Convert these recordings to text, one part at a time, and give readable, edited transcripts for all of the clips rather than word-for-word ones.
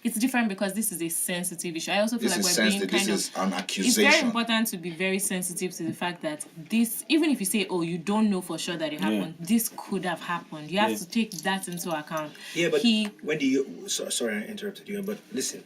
it's different because this is a sensitive issue. I also feel This like is we're being kind this of... is an accusation. It's very important to be very sensitive to the fact that this, even if you say, oh, you don't know for sure that it happened, this could have happened. You have to take that into account. Yeah, but Wendy, sorry I interrupted you, but listen,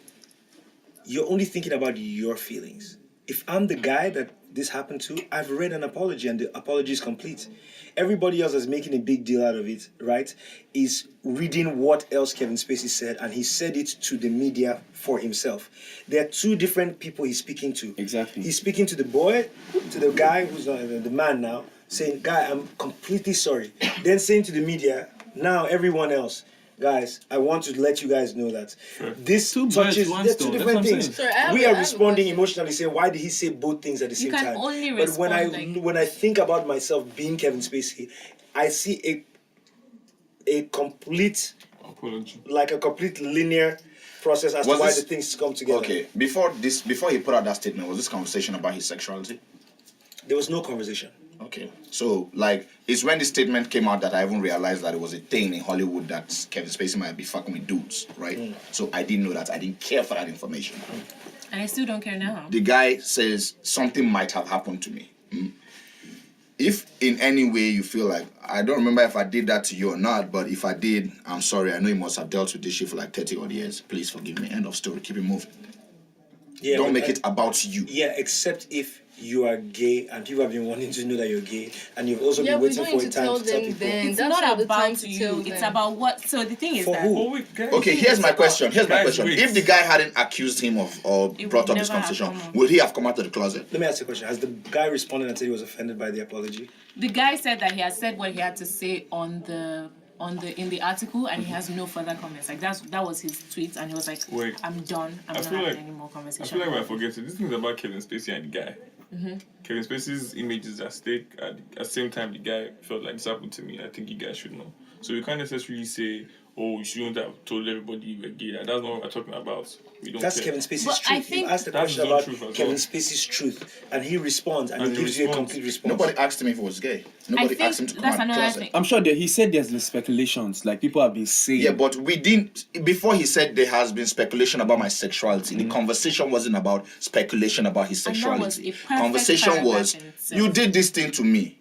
you're only thinking about your feelings. If I'm the guy that this happened to, I've read an apology and the apology is complete. Everybody else that's making a big deal out of it, right, is reading what else Kevin Spacey said, and he said it to the media for himself. There are two different people he's speaking to. Exactly. He's speaking to the boy, to the guy who's the man now, saying, guy, I'm completely sorry. Then saying to the media, now everyone else, guys, I want to let you guys know that this touches, they're two different things. We are responding emotionally, saying, why did he say both things at the same time? Only but when I think about myself being Kevin Spacey, I see a complete apology, like a complete linear process as to why the things come together. Okay, before he put out that statement, was this conversation about his sexuality? There was no conversation. Okay, so like it's when the statement came out that I even realized that it was a thing in Hollywood that Kevin Spacey might be fucking with dudes, right? So I didn't know that. I didn't care for that information. And I still don't care now. The guy says something might have happened to me. If in any way you feel like, I don't remember if I did that to you or not, but if I did, I'm sorry. I know you must have dealt with this shit for like 30 odd years. Please forgive me. End of story. Keep it moving. Yeah, don't make it about you. Yeah, except if you are gay and people have been wanting to know that you're gay and you've also been waiting for a time to tell people. It's not about you. It's about what. So the thing is for that. Who? Okay, here's my question. If the guy hadn't accused him of or brought up this conversation, would he have come out of the closet? Let me ask you a question. Has the guy responded and said he was offended by the apology? The guy said that he had said what he had to say in the article, and he has no further comments. Like that was his tweet, and he was like, "I'm done. I'm not having any more conversation." I feel like we're forgetting this thing about Kevin Spacey and the guy. Kevin Spacey's image is at stake. At the same time, the guy felt like this happened to me. I think you guys should know. So we can't necessarily say, "Oh, you shouldn't have told everybody you were gay." That's not what we're talking about. We don't. That's care. Kevin Spacey's truth. You asked the question about Kevin Spacey's truth, and he responds, and he gives you a complete response. Nobody asked him if he was gay. Nobody asked him to come out of the closet. I'm sure that he said there's been speculations, like people have been saying. Yeah, but we didn't. Before he said there has been speculation about my sexuality. The conversation wasn't about speculation about his sexuality. Conversation was, you did this thing to me.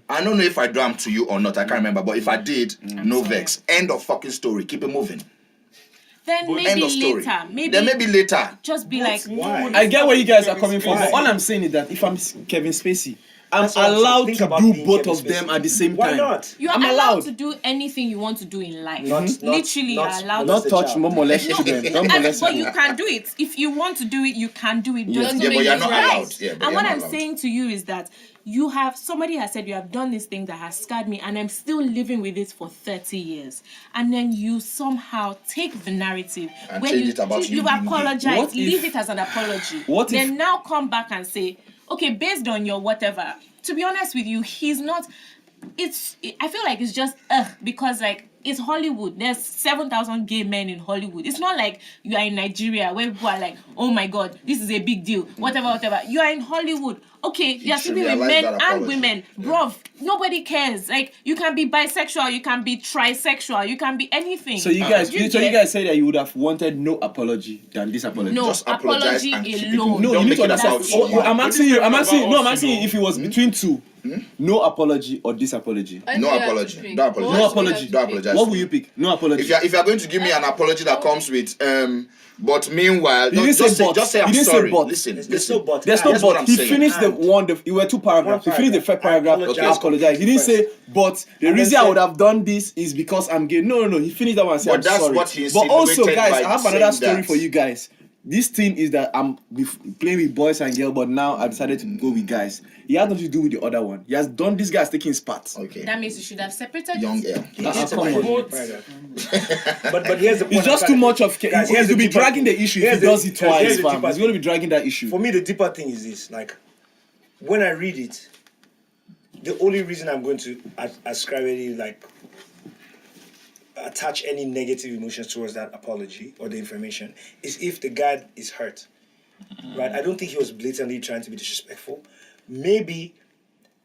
I don't know if I done to you or not. I can't remember. But if I did, no vex. End of fucking story. Keep it moving. Then maybe later. Just be like, why? I get where you guys are coming from, but all I'm saying is that if I'm Kevin Spacey, I'm allowed to do both of them at the same time. Why not? You are allowed to do anything you want to do in life. Literally, you're allowed not touch, no molest children. Don't molest but you can do it. If you want to do it, you can do it. Yeah, but you're not allowed. Yeah, and what I'm saying to you is that somebody has said you have done this thing that has scarred me, and I'm still living with it for 30 years. And then you somehow take the narrative and where you've apologized, leave it as an apology. Then now come back and say, okay, based on your whatever, to be honest with you, he's not. I feel like it's just because like it's Hollywood. There's 7,000 gay men in Hollywood. It's not like you are in Nigeria where people are like, oh my God, this is a big deal. Whatever. You are in Hollywood. Okay, you're sleeping with men and women. Bruv, nobody cares. Like, you can be bisexual, you can be trisexual, you can be anything. So you guys say that you would have wanted no apology than this apology. No, just apology alone. No, you need to understand. I'm asking you if it was between two. No apology or this apology. No apology. No apology. No apology. Don't apologize. What will you pick? No apology. If you are going to give me an apology that comes with but meanwhile, just say I'm sorry. Listen. There's no but. There's no but. He finished the one. It were two paragraphs. He finished the first paragraph. Apologize. He didn't say but. The reason I would have done this is because I'm gay. No. He finished that one and said I'm sorry. What he but also, guys, I have another story that. for you guys. This thing is that I'm playing with boys and girls, but now I decided to go with guys. He had nothing to do with the other one. He has done this guy's taking his part. Okay. That means you should have separated young it. But here's the point. It's just too much of. He's going to be dragging the issue if he does it twice. He's going to be dragging that issue. For me, the deeper thing is this: like, when I read it, the only reason I'm going to ascribe any attach any negative emotions towards that apology or the information is if the guy is hurt, right? I don't think he was blatantly trying to be disrespectful. Maybe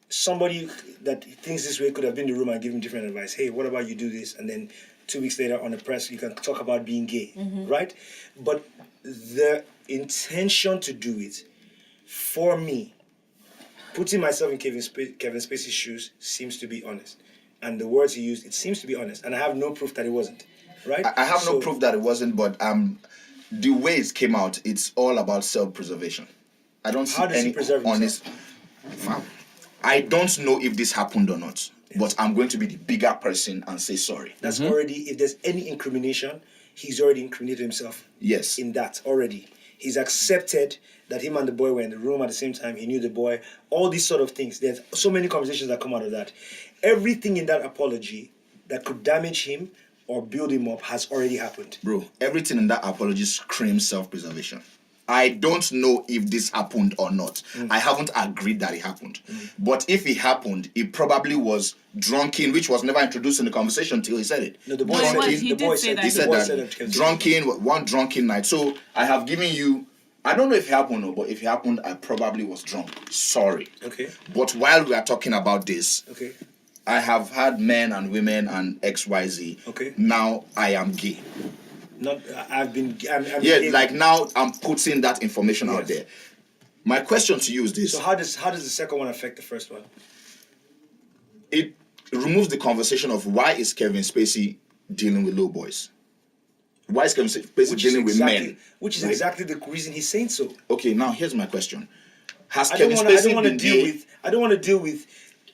somebody that thinks this way could have been in the room and given different advice. Hey, what about you do this? And then 2 weeks later on the press, you can talk about being gay, right? But the intention to do it, for me, putting myself in Kevin Spacey's shoes seems to be honest. And the words he used, it seems to be honest. And I have no proof that it wasn't, right? I have no proof that it wasn't, but the way it came out, it's all about self-preservation. I don't see any honest... I don't know if this happened or not, but I'm going to be the bigger person and say sorry. That's already, if there's any incrimination, he's already incriminated himself. Yes. In that already. He's accepted that him and the boy were in the room at the same time. He knew the boy. All these sort of things. There's so many conversations that come out of that. Everything in that apology that could damage him or build him up has already happened. Bro, everything in that apology screams self-preservation. I don't know if this happened or not. I haven't agreed that it happened. But if it happened, it probably was drunken, which was never introduced in the conversation till he said it. No, the boy said it. He said that. Drunken, one drunken night. So I have given you, I don't know if it happened or, but if it happened, I probably was drunk. Sorry. Okay. But while we are talking about this, okay, I have had men and women and XYZ. Okay. Now I am gay. Not, I'm yeah, like now I'm putting that information out there. My question to you is this. So how does the second one affect the first one? It removes the conversation of why is Kevin Spacey dealing with little boys? Why is Kevin Spacey dealing with men? Which is exactly the reason he's saying so. Okay, now here's my question. Has I Kevin Spacey don't want to deal with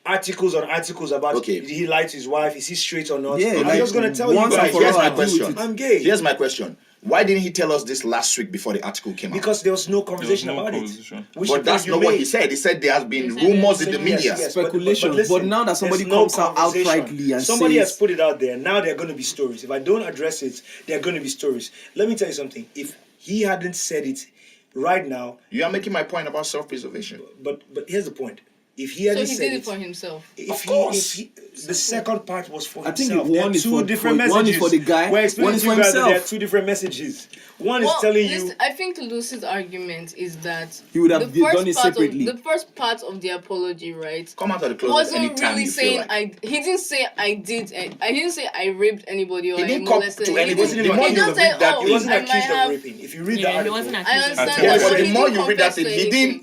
articles on articles about did he lie to his wife? Is he straight or not? Yeah, I'm just gonna tell you guys. Here's my question. I'm gay. Here's my question. Why didn't he tell us this last week before the article came out? Because there was no conversation about it. But that's not what he said. He said there has been rumors in the media. Yes, speculation. But now that somebody comes out outrightly and somebody says, has put it out there, now there are going to be stories. If I don't address it, there are going to be stories. Let me tell you something. If he hadn't said it right now... You are making my point about self-preservation. But here's the point. If he hadn't said it for himself. Of course. The second part was for himself. I think one is for the guy, one is for himself. There are two different messages. One is telling you... I think Lucy's argument is that he would have done it separately. The first part of the apology, right? Come out of the closet anytime really you saying feel like. he didn't say I did. I didn't say I raped anybody or he didn't come to anybody. The more you read that, he wasn't accused of raping. If you read the article, I understand. But the more you read that thing,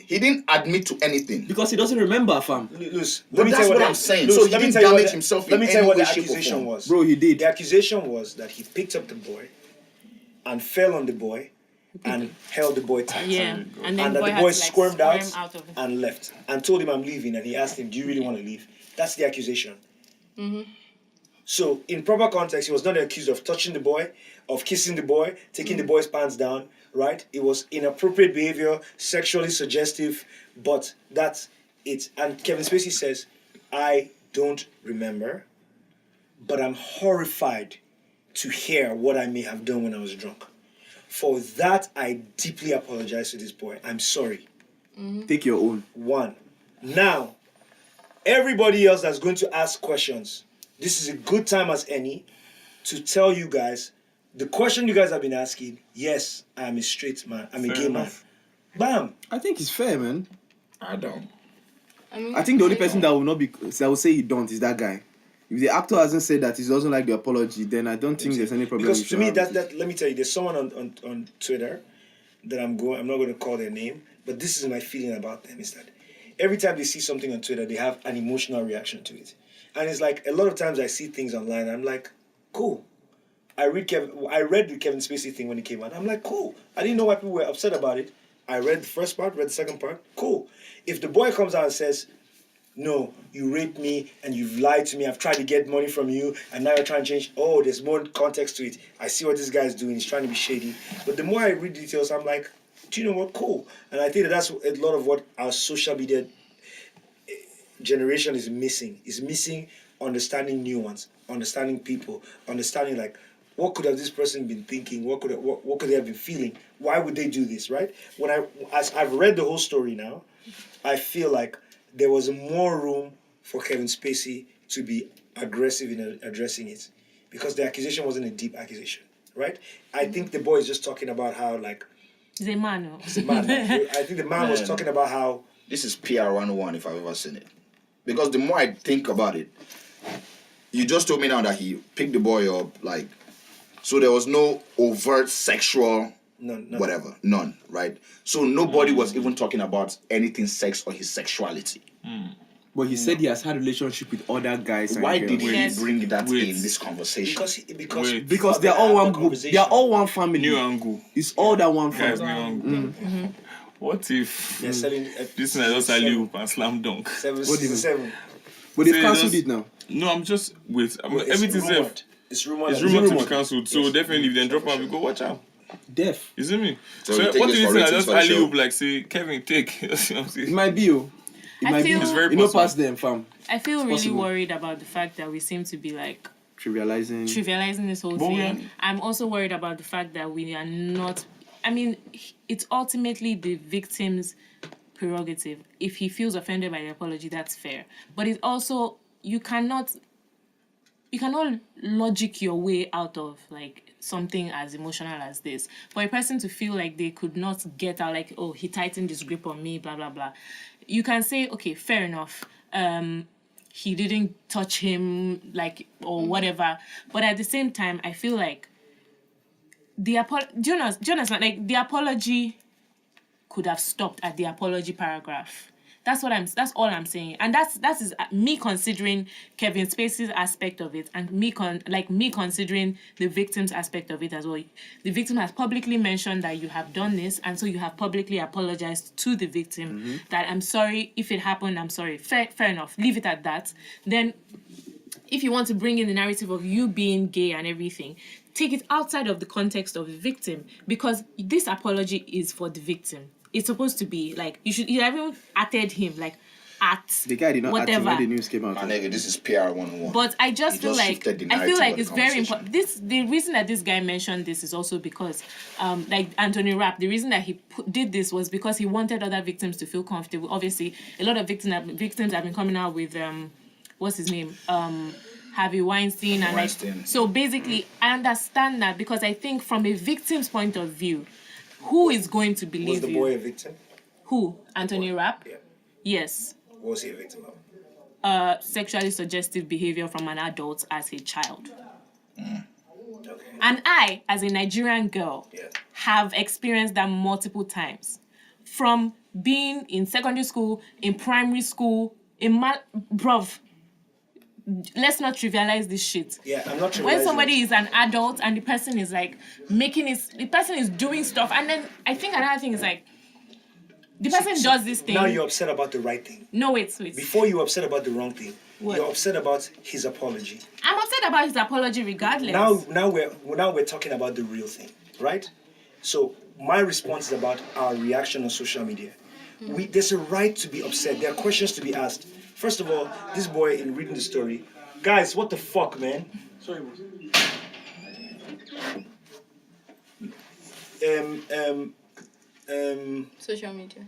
he didn't admit to anything because he doesn't remember, fam. Let me tell you what I'm saying. So he didn't damage himself. Let me tell you what the accusation was. Bro, he did. The accusation was that he picked up the boy and fell on the boy and held the boy tight. Yeah. And that the boy squirmed out and left and told him I'm leaving, and he asked him, do you really want to leave? That's the accusation. So in proper context, he was not accused of touching the boy, of kissing the boy, taking the boy's pants down, right? It was inappropriate behavior, sexually suggestive, but that's it. And Kevin Spacey says, I don't remember, but I'm horrified to hear what I may have done when I was drunk. For that, I deeply apologize to this boy. I'm sorry. Take your own. One. Now, everybody else that's going to ask questions, this is a good time as any to tell you guys, the question you guys have been asking, yes, I'm a straight man. I'm a gay man. Bam. I think it's fair, man. I don't. I think the only person that will say he don't is that guy. If the actor hasn't said that he doesn't like the apology, then I don't think there's any problem. Because to me, that let me tell you, there's someone on Twitter that I'm not going to call their name, but this is my feeling about them, is that every time they see something on Twitter, they have an emotional reaction to it. And it's like, a lot of times I see things online, I'm like, cool. I read the Kevin Spacey thing when it came out. I'm like, cool. I didn't know why people were upset about it. I read the first part, read the second part. Cool. If the boy comes out and says, no, you raped me and you've lied to me, I've tried to get money from you and now you're trying to change, oh, there's more context to it. I see what this guy's doing, he's trying to be shady. But the more I read details, I'm like, do you know what? Cool. And I think that's a lot of what our social media generation is missing. Is missing understanding nuance, understanding people, understanding like, what could have this person been thinking? What could they have been feeling? Why would they do this, right? As I've read the whole story now, I feel like there was more room for Kevin Spacey to be aggressive in addressing it, because the accusation wasn't a deep accusation, right? I think the boy is just talking about how, like... He's a man. He's a man. I think the man was talking about how... This is PR 101 if I've ever seen it. Because the more I think about it, you just told me now that he picked the boy up, like, so there was no overt sexual, whatever, none, right? So nobody was even talking about anything sex or his sexuality. But he said he has had relationship with other guys. Why and did girls. he bring that in this conversation? Because they are all one. They are all one family. New angle. It's all that one Guys, family. new angle. What if they're selling this is just a loop and slam dunk? Seven. But they've cancelled it now. No, I'm just wait. Everything's rumored. It's rumored rumored to be cancelled. So definitely, if they drop out, we go watch out. Deaf. You see me? So So you think what it's do you for think? I ratings just for the alley show? up like say Kevin take. You know what I'm saying? It might be you. It I might feel- be. It's very You know, possible. past them, fam. I feel really possible. worried about the fact that we seem to be like Trivializing. this whole But we thing. I'm also worried about the fact that we are not. I mean, it's ultimately the victim's prerogative. If he feels offended by the apology, that's fair. But it's also you cannot logic your way out of like something as emotional as this. For a person to feel like they could not get out, like, oh, he tightened his grip on me, blah blah blah. You can say, okay, fair enough. He didn't touch him, like, or whatever. But at the same time, I feel like do you understand? Like, the apology could have stopped at the apology paragraph. That's all I'm saying. And that is me considering Kevin Spacey's aspect of it and me considering the victim's aspect of it as well. The victim has publicly mentioned that you have done this, and so you have publicly apologized to the victim that I'm sorry if it happened, I'm sorry. Fair enough. Leave it at that. Then if you want to bring in the narrative of you being gay and everything, take it outside of the context of the victim, because this apology is for the victim. It's supposed to be like you have even added him like at The guy did not act whatever. when the news came out. My nigga, this is PR 101. But I just He feel like shifted the I feel narrative like of it's the very conversation. important. The reason that this guy mentioned this is also because, like Anthony Rapp, the reason that he did this was because he wanted other victims to feel comfortable. Obviously, a lot of victims have been coming out with what's his name, Harvey Weinstein, and Weinstein. like so. Basically, I understand that because I think from a victim's point of view, who is going to believe Was the you? boy a victim? Who? Anthony Rapp? Yeah. Yes. What was he a victim of? Sexually suggestive behavior from an adult as a child. Okay. And I, as a Nigerian girl, Yeah. have experienced that multiple times. From being in secondary school, in primary school, bruv, let's not trivialize this shit. Yeah, I'm not trivializing When somebody it. is an adult and the person is like the person is doing stuff, and then I think another thing is like, the person does this thing. Now you're upset about the right thing. No, wait. Before you were upset about the wrong thing. What? You're upset about his apology. I'm upset about his apology regardless. Now we're talking about the real thing, right? So my response is about our reaction on social media. There's a right to be upset. There are questions to be asked. First of all, this boy, in reading the story, guys, what the fuck, man? Sorry, Social media.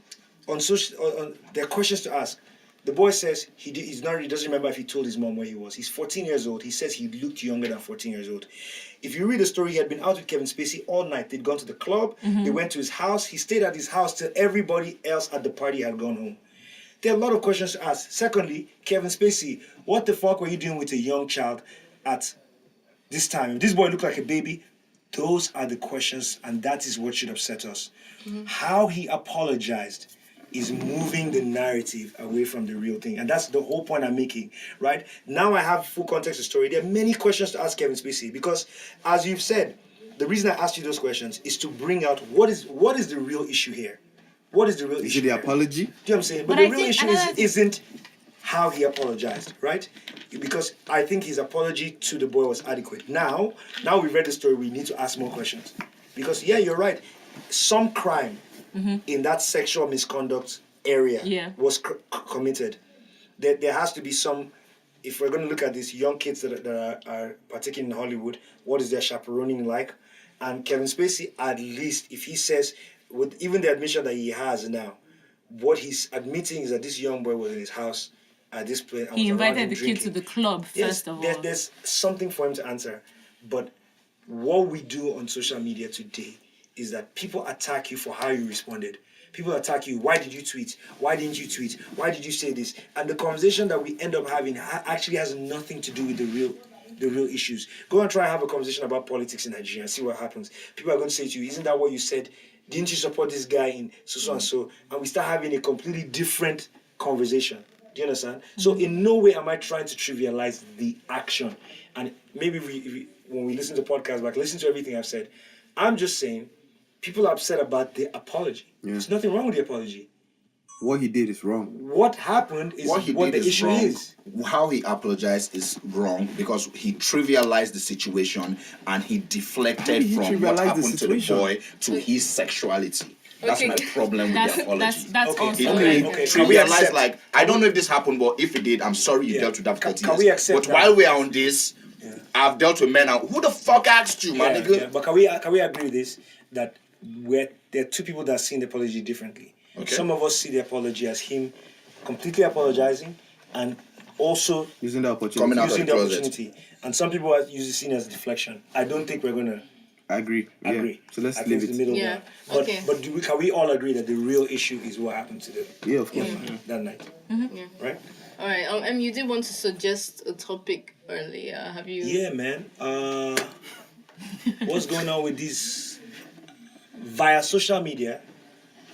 There are questions to ask. The boy says he doesn't remember if he told his mom where he was. He's 14 years old. He says he looked younger than 14 years old. If you read the story, he had been out with Kevin Spacey all night. They'd gone to the club. They went to his house. He stayed at his house till everybody else at the party had gone home. There are a lot of questions to ask. Secondly, Kevin Spacey, what the fuck were you doing with a young child at this time? If this boy looked like a baby, those are the questions, and that is what should upset us. How he apologized is moving the narrative away from the real thing. And that's the whole point I'm making, right? Now I have full context of the story. There are many questions to ask Kevin Spacey because, as you've said, the reason I asked you those questions is to bring out what is the real issue here. What is the real Is issue it the here? apology? Do you know what I'm saying? But But the I real think issue another thing- isn't how he apologized, right? Because I think his apology to the boy was adequate. Now we've read the story, we need to ask more questions. Because, yeah, you're right. Some crime in that sexual misconduct area was committed. There has to be some, if we're going to look at these young kids that are partaking in Hollywood, what is their chaperoning like? And Kevin Spacey, at least, if he says, with even the admission that he has now, what he's admitting is that this young boy was in his house at this place. He invited the kid to the club, first of all. There's something for him to answer. But what we do on social media today is that people attack you for how you responded. People attack you. Why did you tweet? Why didn't you tweet? Why did you say this? And the conversation that we end up having actually has nothing to do with the real issues. Go and try and have a conversation about politics in Nigeria and see what happens. People are going to say to you, isn't that what you said? Didn't you support this guy in so and so? And we start having a completely different conversation. Do you understand? So in no way am I trying to trivialize the action. And maybe when we listen to podcasts, like listen to everything I've said. I'm just saying, people are upset about the apology. Yeah. There's nothing wrong with the apology. What he did is wrong. What happened is what the issue is. How he apologized is wrong because he trivialized the situation and he deflected from what happened to the boy to his sexuality. That's my problem with the apology. That's okay. also Okay. Trivialize, like, I don't know if this happened, but if it did, I'm sorry you dealt with that for 30 years. We accept but while we are on this, I've dealt with men. Who the fuck asked you, man? Yeah. But can we agree with this? That there are two people that see the apology differently. Okay. Some of us see the apology as him completely apologizing and also using the opportunity. And some people are usually seen as deflection. I don't think we're gonna agree. Yeah. So let's leave it. The middle ground. But can we all agree that the real issue is what happened to them? Yeah, of course. That night. Yeah. Right? All right. You did want to suggest a topic earlier. Have you? Yeah, man. What's going on with these via social media?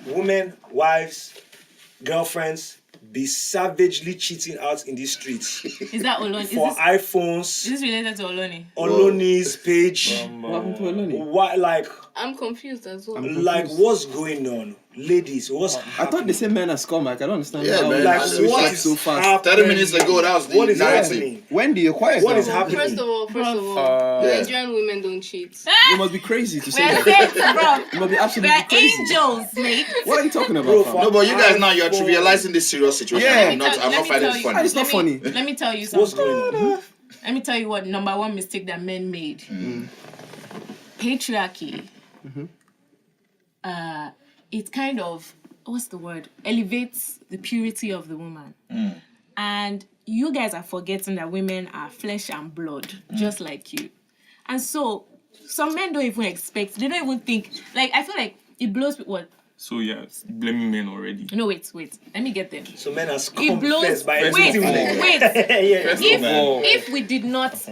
Women, wives, girlfriends be savagely cheating out in these streets. Is that Oloni? For iPhones. Is this related to Oloni? Oloni's page. What happened to Oloni? What, like... I'm confused as well. Like, what's going on? Ladies, what's happening? I thought they said men are scum. Like, I don't understand. Yeah, man. Like, what is so fast? 30 minutes ago, that was the what is narrative. happening? When do you quiet? What is happening? First of all, Nigerian women don't cheat. You must be crazy to say We're that. saints, bro. You must be absolutely We're crazy. angels, mate. What are you talking about? Fam? No, but you guys now, you're trivializing this serious situation. Yeah. I'm not finding it funny. It's not funny. Let me tell you something. What's going on? Let me tell you what number one mistake that men made. Patriarchy. It kind of, what's the word? Elevates the purity of the woman. And you guys are forgetting that women are flesh and blood, just like you. And so, some men don't even expect, they don't even think, like, I feel like it blows what? So yeah, blaming men already. No, wait. Let me get them. So men are It scum blows, first by wait. yeah. If we did not...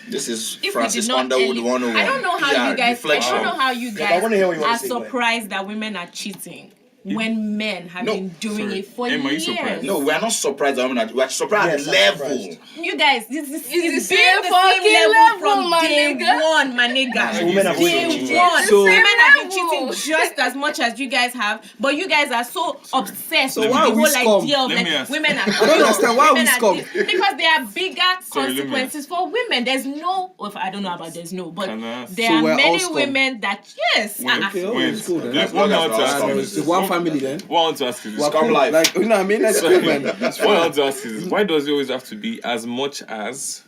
This is If Francis we did not Underwood 101. I don't know how you guys. Deflection. I don't know how you I guys wanna hear what you wanna are say, go ahead. surprised that women are cheating when men have been doing it for Emma, you years. surprised? No, we're not surprised that women are. We're surprised at the level. You guys, this is the been same the fucking same level level, from my day nigga. one, my nigga. So women are Day cheating. one. So- Women have been level. cheating just as much as you guys have, but you guys are so obsessed with the why are we whole scum? idea of Let like me ask. women are. I don't understand why are we women are scum? this. Because there are bigger Sorry, let me consequences for women. There's no, I don't know about there's no, but Can I ask? there So are we're all many scum. women that When- Okay, it's cool then. Let's one out to That's ask what is It's one family then. What I want to ask is this. We're Scum cool. life. Like, you know what I mean? Let's go, man. What I want to ask is why does it always have to be as much as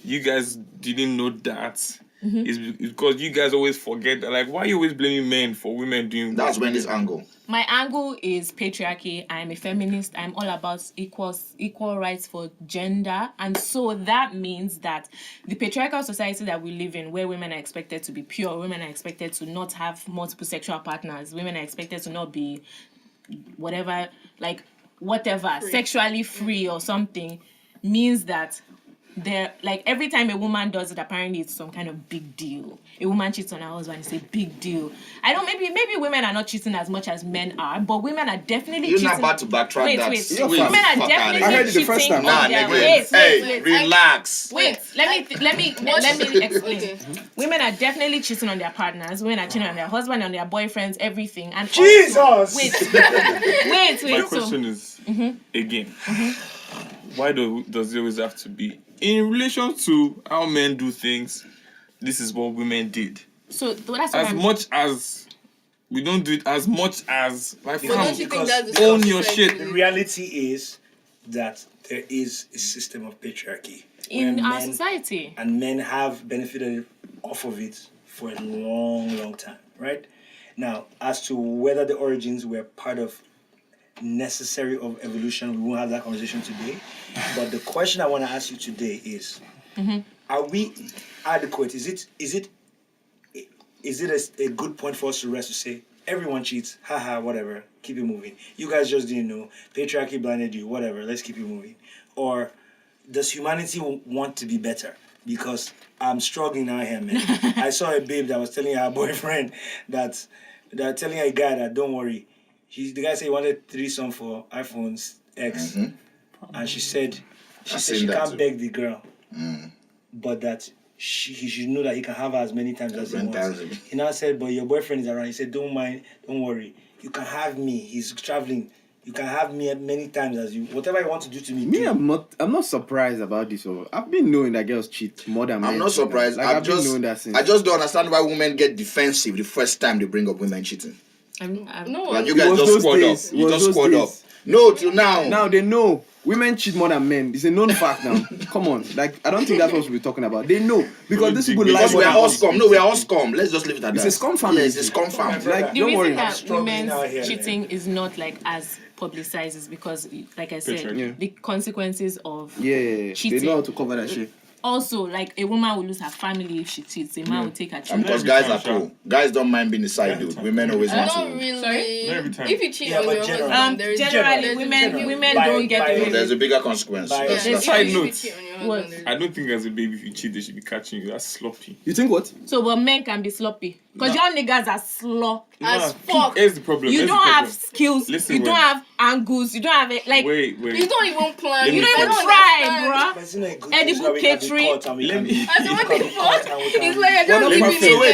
you guys didn't know that? It's because you guys always forget that. Like, why are you always blaming men for women doing That's what when they this do? angle. My angle is patriarchy. I'm a feminist. I'm all about equal rights for gender. And so that means that the patriarchal society that we live in, where women are expected to be pure, women are expected to not have multiple sexual partners, women are expected to not be whatever, sexually free or something, means that every time a woman does it, apparently it's some kind of big deal. A woman cheats on her husband, it's a big deal. Maybe women are not cheating as much as men are, but women are definitely You're cheating. not about to backtrack Wait. that. Women are Fuck outta definitely here. I heard it the first cheating time. on their... Wait. Wait. Relax. Wait, let me explain. Okay. Women are definitely cheating on their partners. Women are cheating on their husband, on their boyfriends, everything. And Jesus! also, wait. My question is again. Why does it always have to be in relation to how men do things? This is what women did. So that's what As I'm... much as we don't do it as much as like But don't you think that's the own your society? shit. The reality is that there is a system of patriarchy in where our men- society. and men have benefited off of it for a long time, right? Now, as to whether the origins were part of necessary of evolution, we won't have that conversation today. But the question I want to ask you today is: Are we adequate? Is is it a good point for us to rest to say everyone cheats, haha, whatever, keep it moving. You guys just didn't know, patriarchy blinded you, whatever, let's keep it moving. Or does humanity want to be better? Because I'm struggling out here, man. I saw a babe that was telling her boyfriend that telling a guy that don't worry. The guy said he wanted threesome for iPhone's X, and she said she can't beg the girl, but that he should know that he can have her as many times as he wants. He now said, but your boyfriend is around. He said, don't worry. You can have me. He's traveling. You can have me many times as you. Whatever you want to do to me. I'm not surprised about this. I've been knowing that girls cheat more than men. I'm not surprised. Like, I've been knowing that since. I just don't understand why women get defensive the first time they bring up women cheating. No. Like, you guys just squad up. You just squad up. No, till now. Now they know women cheat more than men. It's a known fact now. Come on, like I don't think that's what we're talking about. They know because these people because we are all scum. No, we are all scum. Let's just leave it at that. It's a scum family. It's a scum family. Like, the don't reason worry. that women's cheating is not like as publicized is because, like I said, the consequences of cheating. They know how to cover that shit. Also, like a woman will lose her family if she cheats. A man will take her children. Because guys are cool. Guys don't mind being the side dude. Women always want to. Not really. Sorry? Not every time. If you cheat on your husband, there is generally women don't get away. There's a bigger consequence. Side note. What? I don't think as a baby if you cheat they should be catching you. That's sloppy. You think what? So, but men can be sloppy. Because y'all niggas are as fuck. Here's the problem. You don't have skills. Listen, you don't have angles. You don't have it. Like, Wait. You don't even plan. you don't even try, bro. Edible catering. It's like I don't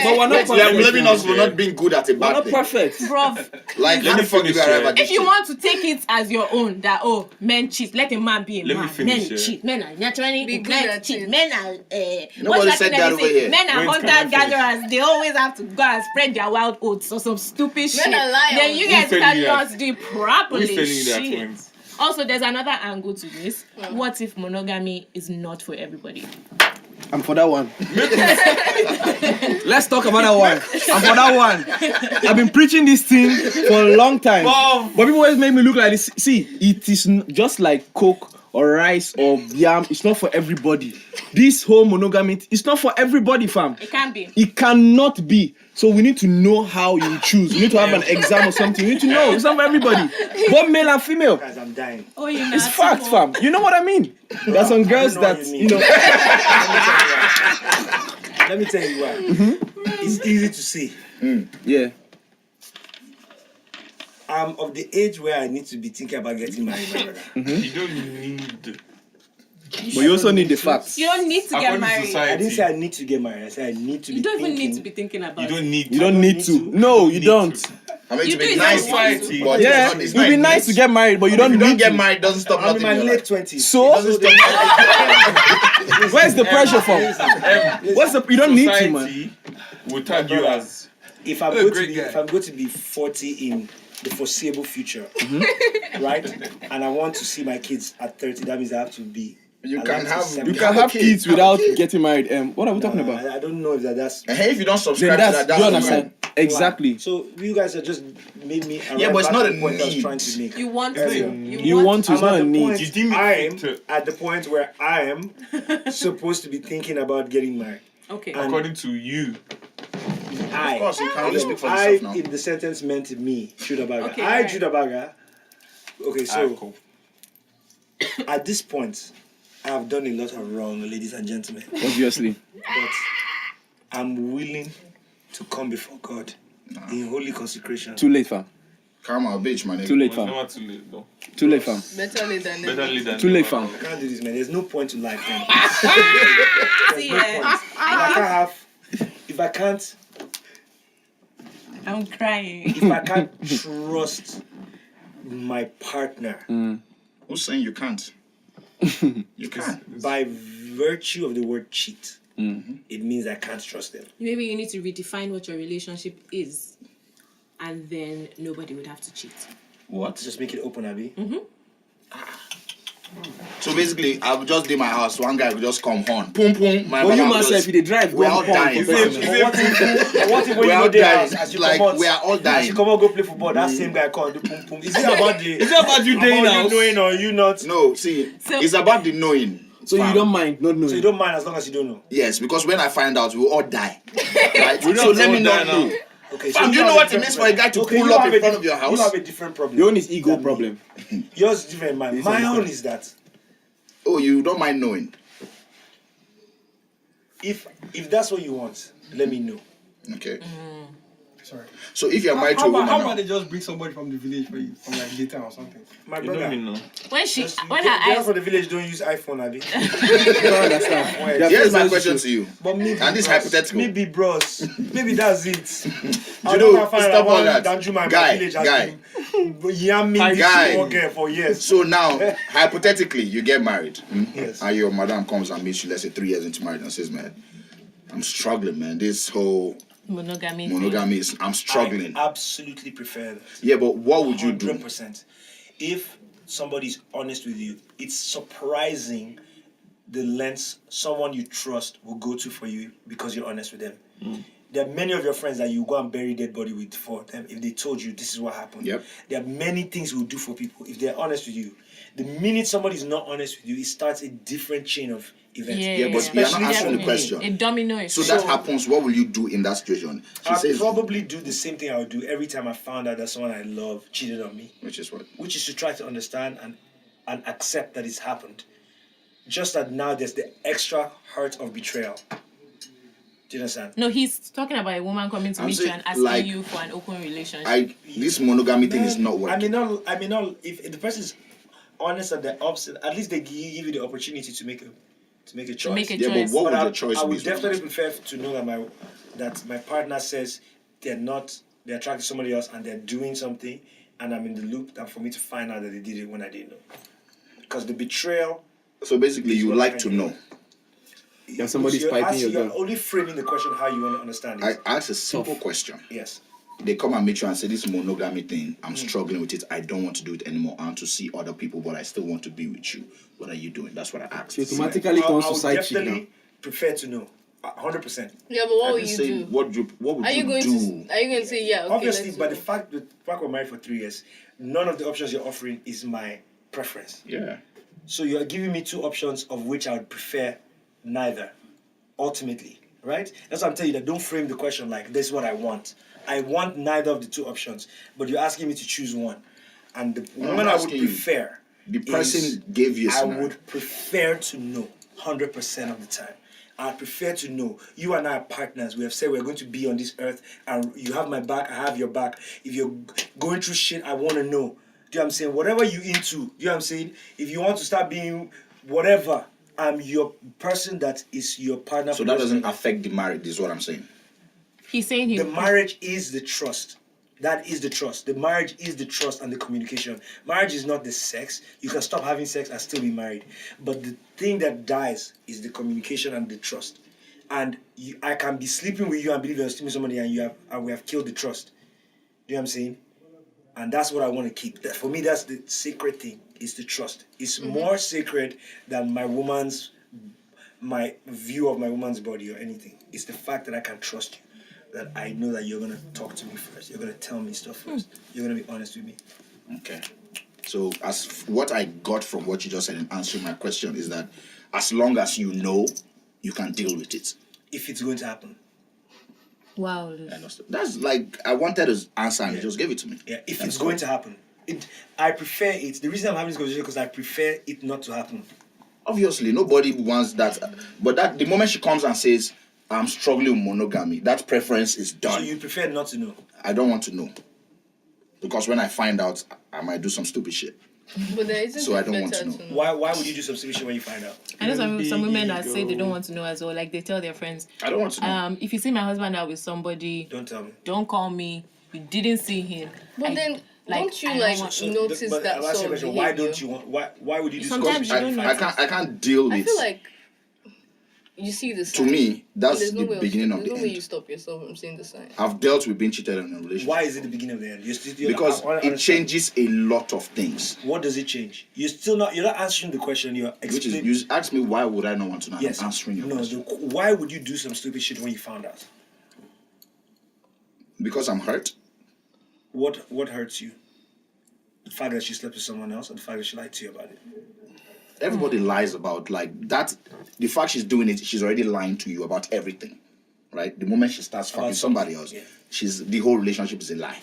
But we're not They are blaming us for not being good at a We're bad not thing. perfect. Bro, Like, let me forgive you. if you want to take it as your own, that men cheat, let a man be a Let me man. finish, Men cheat. Men are naturally Be good men at cheat. it. Men are Nobody said that over here. Men are Wait, can I hunter finish? gatherers. They always have to go and spread their wild oats or some stupid shit. are lions. Then you guys Who's telling you cannot that? do it properly. Who's telling you that Shit. twins? Also, there's another angle to this. What if monogamy is not for everybody? I'm for that one. Let's talk about that one. I'm for that one. I've been preaching this thing for a long time. But people always make me look like this. See, it is just like Coke or rice or yam. It's not for everybody. This whole monogamy, it's not for everybody, fam. It can be. It cannot be. So we need to know how you choose. You need to have an exam or something. You need to know. It's not for everybody. Both male and female. Guys, I'm dying. Oh, you It's fact, fam. You know what I mean? There's some girls I don't know that, what you you know. Let me tell you why. It's easy to see. Yeah. I'm of the age where I need to be thinking about getting married, my brother. You don't need. But you also need the facts. You don't need to get According to married. society, I didn't say I need to get married. I said I need to You be don't even thinking. need to be thinking about you don't need. You don't need to. No, you don't. I mean, You to be do it nice, if you want to. but Yeah, it's it'd be nice to get married, but you don't If you need don't get to. married, doesn't stop I'm in nothing my in your late life. 20s. So? It doesn't stop- Where's the pressure from? What's the? You don't need to, man. Society will tag you as. if I'm going to be 40 in the foreseeable future, right? And I want to see my kids at 30, that means I have to be. You can have kids without getting married. What are we talking about? I don't know if that's. Hey, if you don't Then subscribe to that's that, that's you fine. understand exactly. So you guys are just made me. Yeah, but it's not a point I was need. trying to make. You want Earlier. to. You want to. It's I'm not at a the need. point. You didn't I'm fit at the point where I am supposed to be thinking about getting married. Okay. And according to you. I, Of course, you can only speak for I yourself now. in the sentence meant me, Judah Baga. Okay, I, right. Judah Baga. Okay, so Cool. at this point, I have done a lot of wrong, ladies and gentlemen. Obviously. But I'm willing to come before God in holy consecration. Too late, fam. Come on, bitch, man. Too late, It's fam. never too late though. Too late, fam. Better late than Better never. late than Too late, never. fam. I can't do this, man. There's no point to life, man. See, yeah. If I can't I'm crying. if I can't trust my partner Who's saying you can't? You can't. by virtue of the word cheat, it means I can't trust them. Maybe you need to redefine what your relationship is, and then nobody would have to cheat. What? Just make it open, Abby. So basically, I would just do my house. One guy would just come horn. Boom, boom. My But you brother would myself, just- if they drive, we're go all home. dying. But what if when We you are go all there dying. as you Like, come out, we are all as dying. you come out go play football, that same guy come and do pum pum. Is it about the? Is it about you about doing you now? knowing or you not? No, see, So- it's about the knowing. So you don't mind not knowing? So you don't mind as long as you don't know? Yes, because when I find out, we'll all die. Right? We So don't let me all not die know. now. Okay, Fam, do you know what it means for a guy to pull up in front of your house? You have a different problem. Your own is ego than me. problem. Yours is different, man. Yes, My understand. own is that Oh, you don't mind knowing? if that's what you want, let me know. Okay. Sorry. So if you're married to a woman, How now- about they just bring somebody from the village for you, from like Dayton or something? My You brother. don't mean no. When she, Just, when girls her eyes, from the village don't use iPhone, Abi. You don't understand. Wait, Their here's face my is question just- to you. But maybe And this bros, hypothetical. Maybe bros. Maybe that's it. You know, stop all that. Danjuma in Guy, my village has guy. been yamming Guy. this poor girl for years. So now, hypothetically, you get married, Yes. and your madam comes and meets you, let's say 3 years into marriage, and says, "Man, I'm struggling, man. This whole monogamy. monogamy is, I'm struggling." I absolutely prefer that. Yeah, but what would you do? 100%. If somebody's honest with you, it's surprising the lengths someone you trust will go to for you because you're honest with them. There are many of your friends that you go and bury dead body with for them if they told you this is what happened. Yep. There are many things we'll do for people if they're honest with you. The minute somebody's not honest with you, it starts a different chain of events. Yeah, but you're not answering the Definitely. question. A domino effect. So that happens. What will you do in that situation? She I'll says, probably do the same thing I would do every time I found out that someone I love cheated on me. which is what? Which is to try to understand and accept that it's happened. Just that now there's the extra hurt of betrayal. Do you understand? No, he's talking about a woman coming to I'm meet you saying, and asking like, you for an open relationship. This monogamy thing is not I working. mean, not if the person's honest and they're opposite, at least they give you the opportunity to make a choice. make a Yeah, but choice. what would I your choice I be? would definitely prefer to know that my partner says they're attracted to somebody else and they're doing something and I'm in the loop, than for me to find out that they did it when I didn't know. Because the betrayal. So basically, you what like I to do. know. Yeah, somebody's piping your You're girl. only framing the question how you want to understand it. I ask a simple question. Yes. They come and meet you and say, "This monogamy thing, I'm struggling with it. I don't want to do it anymore. I want to see other people, but I still want to be with you. What are you doing?" That's what I asked. So automatically I comes to would side chick now. definitely prefer to know. 100%. Yeah, but what I will didn't you say do? what would Are you going do? to? Are you going to say yeah? Okay, Obviously, let's by do the it. fact we're married for 3 years, none of the options you're offering is my preference. Yeah. So you're giving me two options of which I would prefer neither, ultimately, right? That's why I'm telling you that don't frame the question like this is what I want. I want neither of the two options, but you're asking me to choose one. And the No, I'm one I would asking you, prefer The person gave you a I scenario. would prefer to know 100% of the time. I prefer to know you and I are partners. We have said we're going to be on this earth, and you have my back, I have your back. If you're going through shit, I want to know. Do you know what I'm saying? Whatever you into, do you know what I'm saying? If you want to start being whatever, I'm your person that is your partner. So for that the rest doesn't of affect the marriage, is what I'm saying. He's saying he the marriage is the trust. That is the trust. The marriage is the trust and the communication. Marriage is not the sex. You can stop having sex and still be married. But the thing that dies is the communication and the trust. And I can be sleeping with you and believe you're sleeping with somebody and we have killed the trust. Do you know what I'm saying? And that's what I want to keep. For me, that's the sacred thing. Is the trust. It's more sacred than my view of my woman's body or anything. It's the fact that I can trust you. That I know that you're gonna talk to me first. You're gonna tell me stuff first. You're gonna be honest with me. Okay. So as what I got from what you just said in answering my question is that as long as you know, you can deal with it. If it's going to happen. wow. I understand. That's like I wanted to answer and you just gave it to me. Yeah, if That's it's going fine. to happen. I prefer it. The reason I'm having this conversation because I prefer it not to happen. Obviously, nobody wants that. But that the moment she comes and says, "I'm struggling with monogamy," that preference is So done. you prefer not to know. I don't want to know. Because when I find out, I might do some stupid shit. But there isn't So I it don't want better to know. Why would you do some stupid shit when you find out? I know some women that say they Ego. don't want to know as well. Like they tell their friends, I don't want to know. if you see my husband out with somebody, Don't tell me. don't call me. You didn't see him. But then, don't you I like want- notice But that I'll ask you a sort of question. Why behavior? don't you want? Why would you do Sometimes something? you don't I can't deal with. I feel like you see the To sign. me, that's There's the no way beginning of there's the no way you end. stop yourself from seeing the sign. I've dealt with being cheated in a relationship. Why is it the beginning of the end? Because I wanna it understand. changes a lot of things. What does it change? You're not answering the question. You're Which is, explaining. you ask me why would I not want to know? Yes. I'm answering your No. question. Why would you do some stupid shit when you found out? Because I'm hurt. What hurts you? The fact that she slept with someone else, or the fact that she lied to you about it? Everybody lies about like that. The fact she's doing it, she's already lying to you about everything, right? The moment she starts fucking somebody else, the whole relationship is a lie,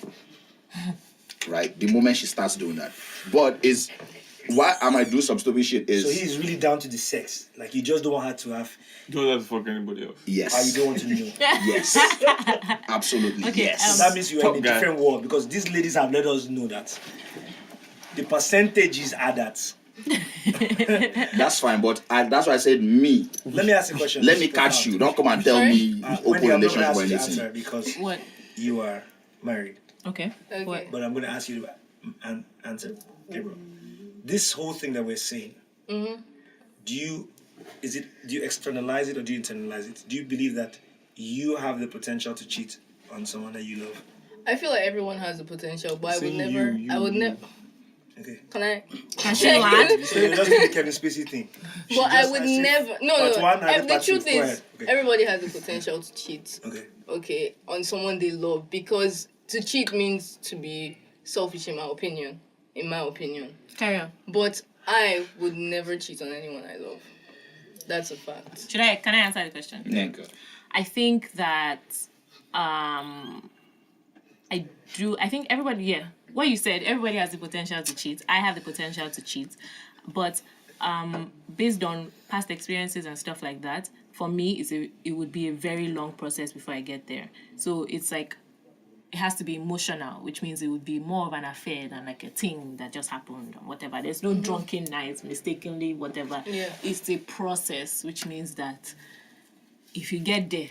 right? The moment she starts doing that, but why am I doing some stupid shit? So he's really down to the sex. Like you just don't want her to have. Don't have to fuck anybody else. Yes. You don't want to know. Yes. Absolutely. Okay, yes. So that means you're in a different world because these ladies have let us know that the percentages are that. That's fine, but that's why I said me. Let me ask a question. Let me catch you. Don't come and tell me open relationship or anything. Because What? you are married. Okay. Okay. But I'm going to ask you to answer. Okay, bro. This whole thing that we're saying, do you externalize it or do you internalize it? Do you believe that you have the potential to cheat on someone that you love? I feel like everyone has the potential, but I would Saying never. Okay. Can she land? So you're just doing the Kevin Spacey thing. But I would never. No. The truth is, Okay. everybody has the potential to cheat. Okay. Okay, on someone they love, because to cheat means to be selfish, in my opinion. Carry on. But I would never cheat on anyone I love. That's a fact. Can I answer the question? Yeah, good. I think that I think everybody, what you said, everybody has the potential to cheat. I have the potential to cheat. But based on past experiences and stuff like that, for me, it would be a very long process before I get there. So it's like, it has to be emotional, which means it would be more of an affair than like a thing that just happened or whatever. There's no drunken nights, mistakenly, whatever. Yeah. It's a process, which means that if you get there,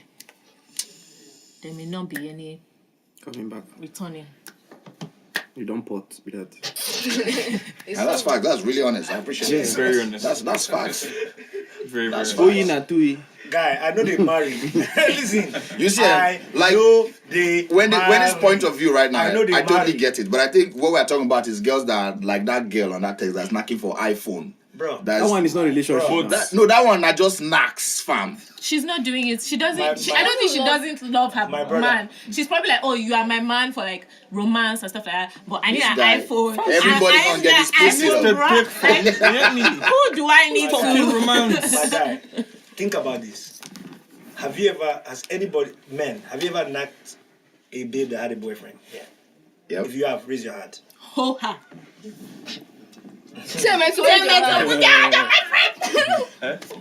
there may not be any Coming back. returning. You don't pot with that. That's facts. That's really honest. I appreciate it. Very honest. That's facts. Very, That's very fine. honest. Tui. Guy, I know they married. Listen, You see, I like know they when this married. point of view right now, I know they I totally married. get it. But I think what we're talking about is girls that are like that girl on that text that's knocking for iPhone. Bro, That one is not relationship. Bro, now. That one that just knacks, fam. She's not doing it. She doesn't. My- I don't think she doesn't love her My brother. man. She's probably like, oh, you are my man for like romance and stuff like that. But I need This an guy, iPhone. everybody And I gonna get need this an pussy iPhone, though. bro. Like, who do I need to? Romance. my guy, think about this. Have you ever knocked a babe that had a boyfriend? Yeah. Yep. If you have, raise your hand. Ho ha. TMXO.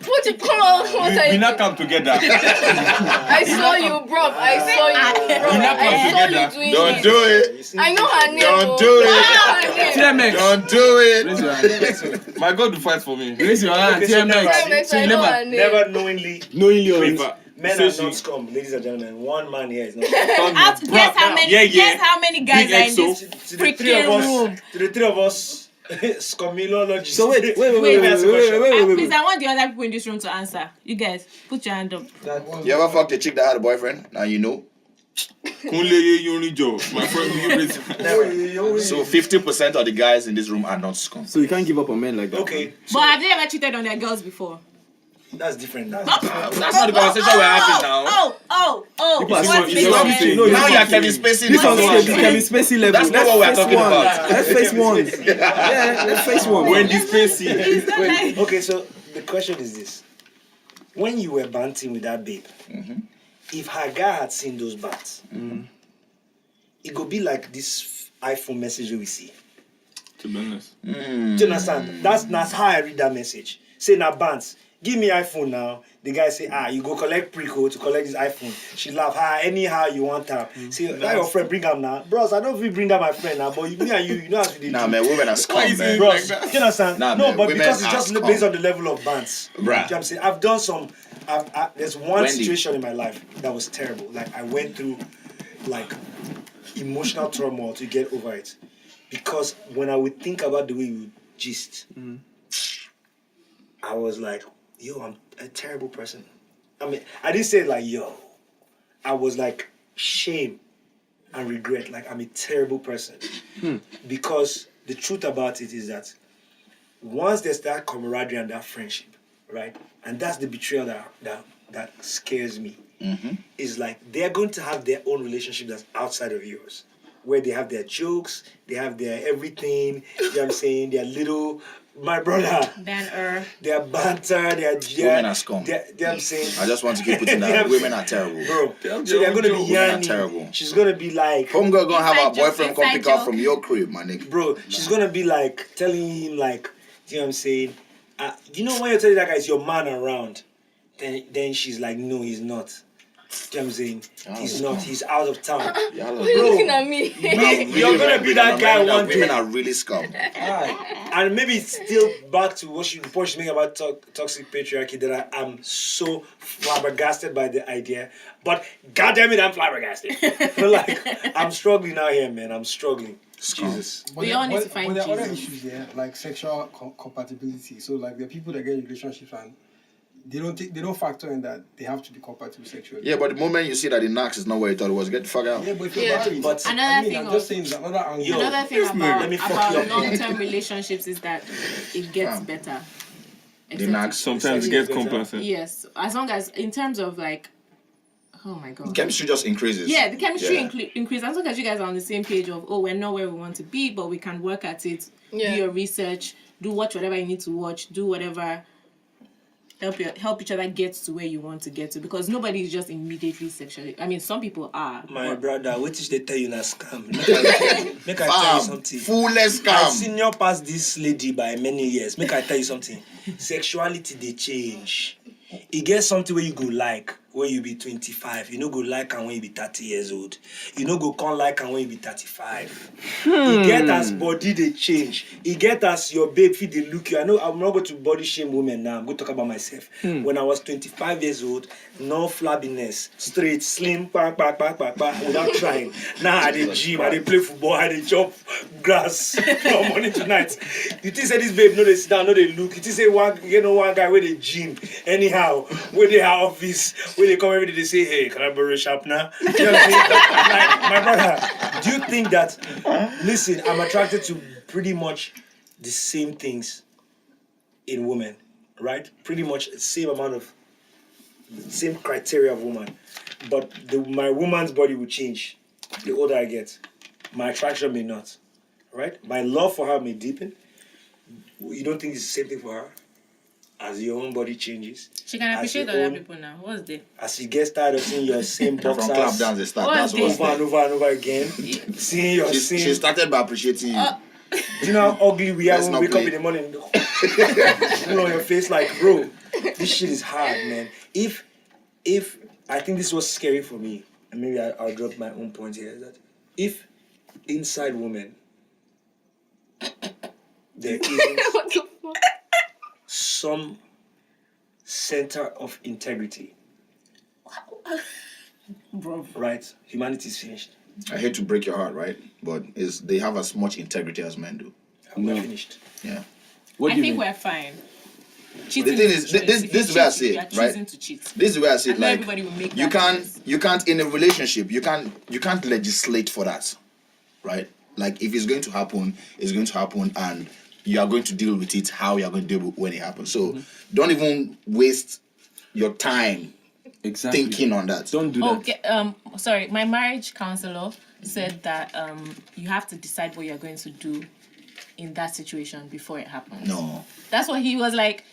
What you come on? We not come together. I saw you, bro. I saw you, bro. We not come I saw together. you doing Don't it. do it. I know her name. Don't do it. I know her name. TMX. Don't do it. Raise your hand. My God will fight for me. Raise your hand. Okay, so never- TMX. TMX, I know her name. Never knowingly. Knowingly or River. Men Say are she- not scum, ladies and gentlemen. One man here is not. Guess how many? Yeah, yeah. Guess how many guys Big are in XO. this To the three of freaking us, room? to the three of us, scumilologists. So wait. Please, I want the other people in this room to answer. You guys, put your hand up. You ever fucked a chick that had a boyfriend? Now you know. Kunle you only job. My friend, you raise. So 50% of the guys in this room are not scum. So you can't give up on men like that. Okay, But have they ever cheated on their girls before? that's different. That's not the conversation we're having now. People are What saying- makes no, sense? no, Now no, you're Kevin Spacey. This one's What? Kevin Spacey level. That's not what we're face talking one. about. Let's face one. Yeah, let's face one. When this Spacey. It's not like- Okay, so the question is this: when you were banting with that babe, if her guy had seen those bants, it could be like this iPhone message we see. To be honest. Do you understand? That's how I read that message. Say now bants, give me iPhone now. The guy say, you go collect pre-code to collect this iPhone. She laugh, anyhow you want her. Say, that your friend bring them now. Bros, I don't feel bring that my friend now, but me and you know how to do. Nah, man, women are scum, man. Bros, you understand? Nah, no, man, but women because it's are just scum. based on the level of bands. Bruh. You know what I'm saying? I've done some, there's one Wendy. situation in my life that was terrible. Like, I went through, like, emotional turmoil to get over it. Because when I would think about the way you gist, I was like, yo, I'm a terrible person. I mean, I didn't say like, yo. I was like, shame and regret. Like, I'm a terrible person. Because the truth about it is that once there's that camaraderie and that friendship, right? And that's the betrayal that scares me. Is like, they're going to have their own relationship that's outside of yours. where they have their jokes, they have their everything, you know what I'm saying, their little, my brother, their banter, women are scum. you know what I'm saying? I just want to keep putting that. Women are terrible. Bro, so they're going to be women are terrible. She's going to be like... Homegirl going to have her boyfriend come pick up from your crib, my nigga. Bro, she's going to be like, telling him like, you know what I'm saying? You know when you're telling that guy is your man around, then she's like, no, he's not. You know what I'm saying? He's not. He's out of town. Why are you looking at me? You're going to be that guy one day. Women are really scum. And maybe it's still back to what the point she's making about toxic patriarchy that I'm so flabbergasted by the idea. But goddamn it, I'm flabbergasted. Like, I'm struggling out here, man. I'm struggling. Jesus. We all need to find there are other Jesus. issues there, like sexual compatibility. So like there are people that get in relationships and they don't factor in that they have to be compatible sexually. Yeah, but the moment you see that the knacks is not where you thought it was, get the fuck out. Yeah, but if you're married, but I'm just saying that another angle. Another thing let me fuck you about up. long-term relationships is that it gets better. The knacks. Sometimes it gets complacent. Yes, as long as in terms of like, oh my god, Chemistry just increases. yeah, the chemistry increases as long as you guys are on the same page of we're not where we want to be, but we can work at it. Yeah. Do your research, watch whatever you need to watch, do whatever. Help each other get to where you want to get to, because nobody is just immediately sexually. I mean, some people are. My brother, what is they tell you na scam? Make I tell you something. Foolish scam. I senior past this lady by many years. Make I tell you something. Sexuality they change. It gets something where you go like when you be 25. You know go like and when you be 30 years old. You know go come like and when you be 35. It get as body they change. It get as your babe feed they look you. I know I'm not going to body shame women now. I'm going to talk about myself. When I was 25 years old, no flabbiness, straight, slim, without trying. Now I dey gym, I dey play football, I dey chop grass from morning to night. You think say this babe no they sit down, no they look. You think say one guy where they gym anyhow, where they have office, where they come every day they say, hey, can I borrow a sharpener? You know what I'm saying? Like, my brother, do you think that? Listen, I'm attracted to pretty much the same things in women, right? Pretty much the same amount of same criteria of woman, but my woman's body will change the older I get. My attraction may not, right? My love for her may deepen. You don't think it's the same thing for her? As your own body changes, She can appreciate other people now. What's the? as she gets tired of seeing your same boxers From clap down the start. What That's is what this? over and over and over again, seeing your she same. started by appreciating you. Do you know how ugly we are Let's when not we wake up play. in the morning? You know your face like, bro, this shit is hard, man. If I think this was scary for me, and maybe I'll drop my own point here, that if inside women there isn't What the fuck? some center of integrity, Bro. right? Humanity is finished. I hate to break your heart, right? But they have as much integrity as men do. We're finished. Yeah. What I do you think mean? we're fine. The Cheating thing is, this is where I see you are it, right? choosing to cheat. This is where I see it. And not Like everybody will make you that choice. can't in a relationship you can't legislate for that, right? Like if it's going to happen, it's going to happen, and you are going to deal with it how you are going to deal with when it happens. So don't even waste your time Exactly. thinking on that. Don't do that. Okay, sorry, my marriage counselor said that you have to decide what you're going to do in that situation before it happens. No, That's what he was like.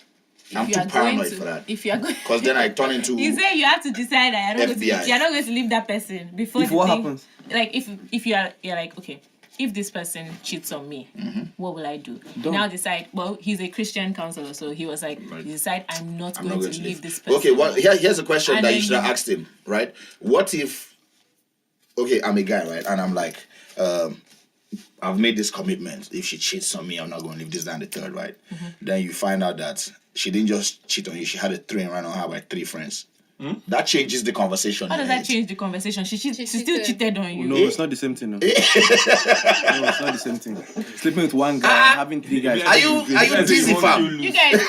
If I'm you too are going paranoid to, for that. If you are going, because then I turn into he said you have to decide that FBI. you're not going to leave that person before. If the what thing- happens? Like if you're like, okay, if this person cheats on me, what will I do? Don't. Now decide. Well, he's a Christian counselor, so he was like, Right. you decide I'm not I'm going not going to to leave leave. this person. Okay, well, here's a question And that then you should have you- asked him, right? What if, okay, I'm a guy, right? And I'm like, I've made this commitment. If she cheats on me, I'm not going to leave this, that, and the third, right? Then you find out that she didn't just cheat on you, she had a three and ran on her by 3 friends. That changes the conversation. How in does your that head. change the conversation? She still cheated. cheated on you. No, it's not the same thing. No, no it's not the same thing. Sleeping with one guy, having 3 guys. Are you dizzy, fam? You guys,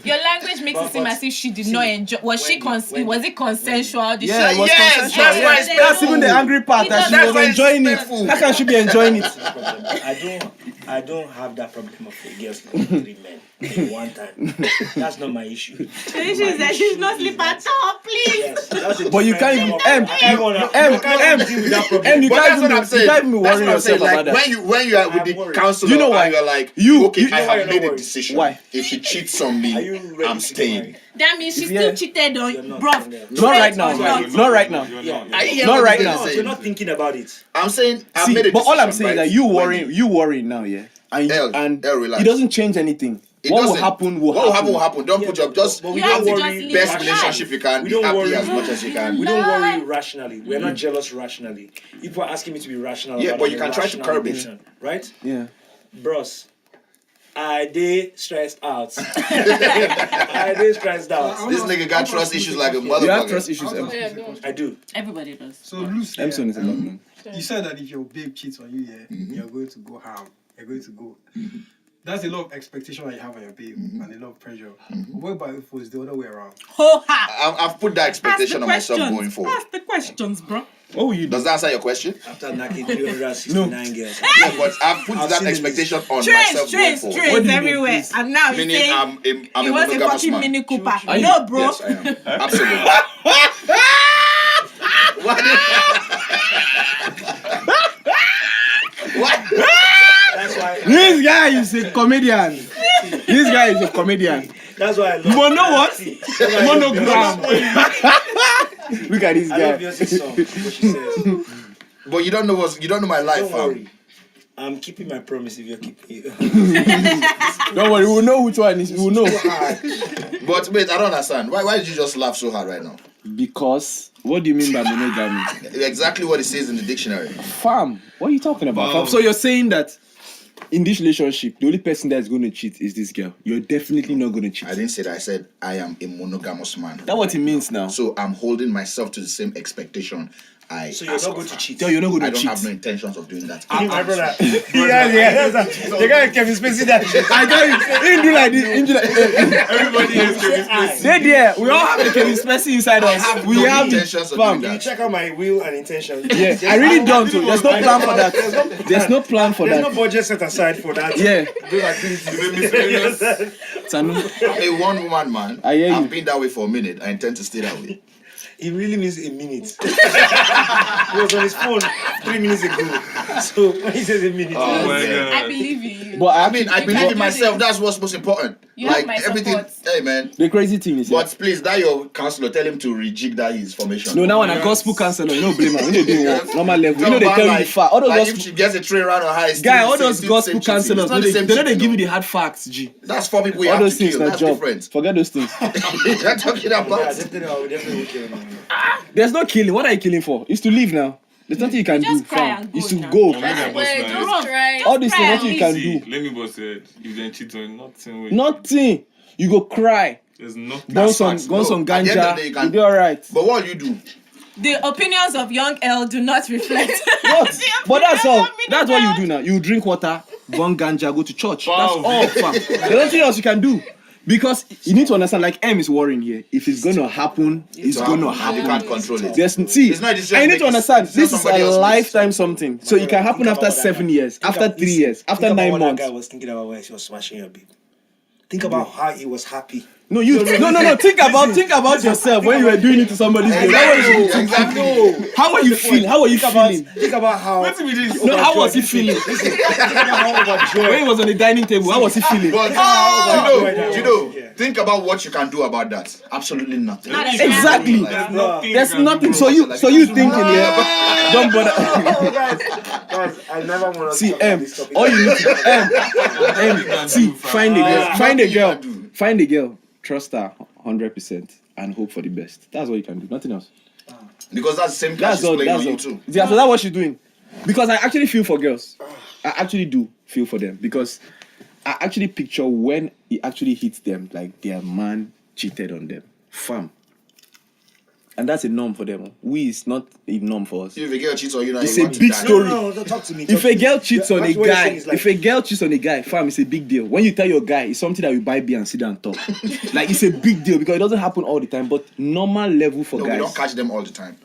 your language makes it seem as if she did not enjoy. Was it consensual? Did Yeah, she, it was Yes, consensual. that's why it's That's even the angry part. That she That's was why it's enjoying it. painful. How can she be enjoying it? I don't. I don't have that problem of a girl sleeping with 3 men in one time. That's not my issue. The issue is that she's not sleep at all, please. Yes, that's a But you different can't level of- I can't deal with that problem. you But can't that's what even I'm saying. you can't even That's worry what I'm saying. yourself Like about that. when you are with I'm the worried. counselor, You know why? and you're like, You- okay, you I know why have you're made not a worried? decision. Why? If she cheats on Are me, you ready I'm to staying. marry? That means she Yeah. still cheated on You're you, not, bro. you're not. Not right now, You're man. Not right now. I hear Not what right this now. guy is You're saying. not thinking about it. I'm saying I've See, made a but decision. all I'm saying is right? that you When worrying now, yeah, and relax. it doesn't change anything. It What will doesn't. happen What will happen will happen. Don't Yeah, put your just but we You have don't to worry. just live best your relationship you can. We Be don't happy worry. as much as you can. We don't worry rationally. We're not jealous rationally. People are asking me to be rational. Yeah, about but you an can try to irrational curb it. emotion, right? Yeah. Bros, I dey stressed out. I dey stressed out. This nigga got trust issues like a You have motherfucker. trust issues. Oh, yeah, go on. I do. Everybody does. So Lucy, Emerson is a lot, man. you said that if your babe cheats on you, you're going to go ham. You're going to go. That's a lot of expectation that you have on your babe and a lot of pressure. What about if it was the other way around? Ho ha! I've put that Ask the expectation on myself questions. going forward. Ask the questions, bro. What will you do? Does that answer your question? After knocking 369 girls. Yeah, but I've put I've that seen expectation on Trains, myself going trains, forward. What trains do you mean, everywhere. please? And now he's Meaning saying I'm he a wants a monogamous fucking man. Mini Cooper. Are you? No, bro. Yes, I am. Absolutely. What? That's why. This guy is a comedian. This guy is a comedian. That's why I love. Mono what? See, that's why I love Monogram. Beyonce. Look at this I love guy. Beyonce's song. What she says. But you don't know my life, Don't fam. worry. I'm keeping my promise if you're keeping it. Don't worry, we'll know which one is. We'll know. But wait, I don't understand. Why did you just laugh so hard right now? Because what do you mean by monogamy? Exactly what it says in the dictionary. Fam, what are you talking about? Wow. Fam? So you're saying that in this relationship, the only person that's going to cheat is this girl. You're definitely not going to cheat. I didn't say that. I said I am a monogamous man. That's what it means now. So I'm holding myself to the same expectation. So you're not going to cheat. Yo, you're not going I to don't cheat. have no intentions of doing that. My brother. Yeah. The guy Kevin Spacey that. I tell you, he do like this. He do like Everybody has Kevin Spacey. They there. We all have a Kevin Spacey inside us. We no have intentions of fam. doing You that. check out my will and intention. Yeah, I really don't. So there's no plan for that. There's no plan for There's no that. budget set aside for that. Yeah. Those activities. You made me serious. Sanu. I'm a one-woman man. I hear you. I've been that way for a minute. I intend to stay that way. It really means a minute. He was on his phone 3 minutes ago. So when he says a minute, Oh my Yeah. I god. believe in you. But I mean, I believe in can do myself. this. That's what's most important. You have like my everything. support. Hey man. the crazy thing is, But please, that your counselor, tell him to rejig that his formation. no, now when a gospel counselor, you know, blame her. We don't do what normal level. You know, they Tell tell man, you the fact. All those like if gospel she gets a train around her high, guy, all those gospel counselors, they know they give you the hard facts. G. That's for people you All have those to things, kill. not That's job. different. Forget those things. You're talking yeah, about. definitely will kill him. There's no killing. What are you killing for? It's to live now. There's nothing you can do. Just cry Fam. and go It's to now. go. Just Well, Bro, just try. All these things, cry nothing you and can See, do. let me boss said, if they cheat on nothing, wait. Nothing. You go cry. There's nothing. Go That's some, facts. go No, some at the end of the ganja. day, you You can- do alright. But what will you do? The opinions of young L do not reflect. What? But that's all. opinions of That's what you middle do now. You drink water, burn ganja, go to church. Wow. That's all, fam. There's nothing else you can do. Because you need to understand, like M is worrying here. If it's gonna happen, it's gonna You happen. can't control it. There's see. It's not a decision I need making, to understand. it's not This is somebody a else's lifetime something. So it can happen after 7 years, after 3 years, after 9 That months. guy was thinking about when she was smashing your babe. Think about how he was happy. No, you no. Think about yourself when you were doing it to somebody's baby. Exactly. How were you feeling? How were you feeling? Think about how. What's with this? No, how was he feeling? Think about how overjoyed. When he was on the dining table, how was he feeling? But you know, think about what you can do about that. Absolutely nothing. Not Exactly. Like, There's nothing. So you thinking yeah? Don't bother. Guys, I never want to See, talk about M. this topic. All you need to see, find a girl, find a nothing you girl, can do. find a girl, trust her 100%, and hope for the best. That's what you can do. Nothing else. because that's the same class That's she's all. playing That's on all. you too. Yeah, so that's what she's doing. Because I actually feel for girls. I actually do feel for them because I actually picture when it actually hits them, like their man cheated on them. Fam. And that's a norm for them. It's not a norm for us. If a girl cheats on you, now It's you a want to big die. story. No, talk to me. If a girl cheats on a What you're guy, saying is like- if a girl cheats on a guy, fam, it's a big deal. When you tell your guy, it's something that we buy beer and sit down and talk. Like it's a big deal because it doesn't happen all the time. But normal level for No, we guys, don't catch them all the time.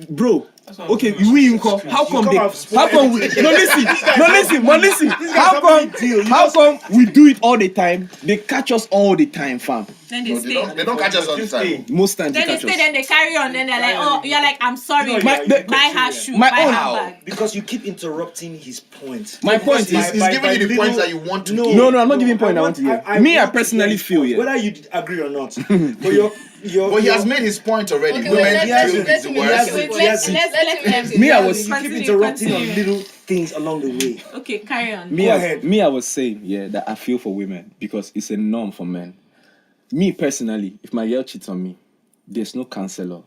Bro, Okay, we how come we listen, how come we do it all the time? They catch us all the time, fam. Then No, they don't catch us all the time. Most times Then they stay, then they carry on, then they're like, oh, you're like, I'm sorry, buy her shoe, my buy own- her bag. Because you keep interrupting his point. My point He's is giving you the points that you want to give. no, I'm not giving point I want to hear. I want to personally hear feel his point, whether you agree or not. But But he has made his point already. Okay, Women let's deal with let the him worst. wait, Yes, let's Me, I was- you keep interrupting on little things along the way. Okay, carry on. Go ahead. I was saying, that I feel for women because it's a norm for men. Me personally, if my girl cheats on me, there's no counselor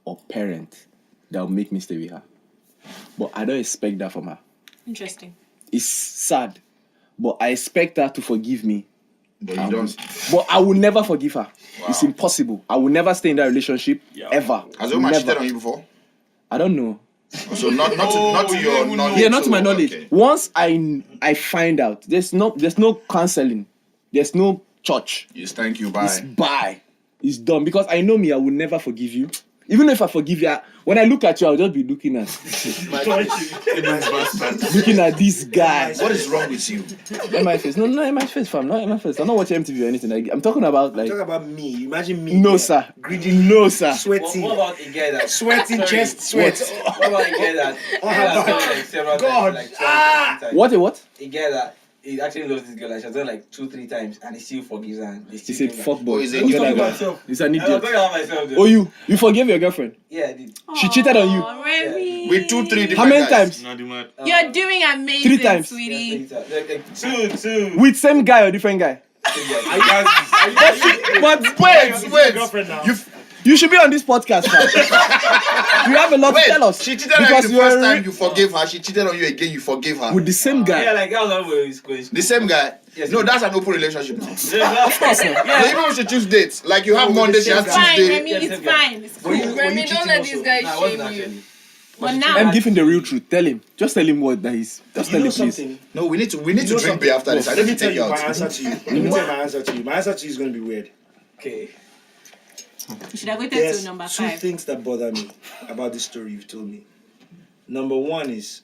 or parent that will make me stay with her. But I don't expect that from her. Interesting. It's sad, but I expect her to forgive me. But you don't. But I will never forgive her. It's impossible. I will never stay in that relationship ever. Has a woman Never. cheated on you before? I don't know. So not to your knowledge. Yeah, not to my so, knowledge. okay. Once I find out, there's no counseling, there's no church. Yes, thank you. It's Bye. bye. It's done because I know me. I will never forgive you. Even if I forgive you, when I look at you, I'll just be looking at this guy. What is wrong with you? In my face. No, in my face, fam. Not in my face. I'm not watching MTV or anything. I'm talking about like. Talk about me. Imagine me. No, there, sir. Greedy, No, sir. sweating, What about a guy that sweating, chest sweat. What about a guy that like several God. times, like 2 or 3 times? What a what? A guy that he actually loves this girl, like she has done like 2-3 times, and he still forgives her. And they He still said, give "Fuck her. boy." is it- Forget He's that talking guy. about himself. He's an I'm idiot. talking about myself. Though. Oh, you forgave your girlfriend? Yeah, I did. She cheated on you. Oh, Remy. With 2-3 different How many guys. times? Not the mad. You're doing amazing, 3 times. sweetie. Like two. With same guy or different guy? But Wait. Girlfriend now. you should be on this podcast, fam. You have a lot to Wait, tell us. she cheated on you Because the you first are time you forgave her. She cheated on you again, you forgave her. with the same guy. Yeah, like that was one way he's going. The same guy. Yes. No, that's an open relationship. Yeah, So even if she choose dates, like you have Monday, she has It's fine, Tuesday. Remy. It's fine. It's cool. Remy, don't let these guys Nah, I wasn't shame you. actually. But now, I'm giving the real truth. Tell him. Just tell him what that is. Just You tell know him, please. something? No, we need to You know drink something? beer after this. I Let need me to tell take you you my out. answer to you. Let me tell you my answer to you. My answer to you is going to be weird. Okay. you should have waited There's till number 2 5. things that bother me about this story you've told me. Number 1 is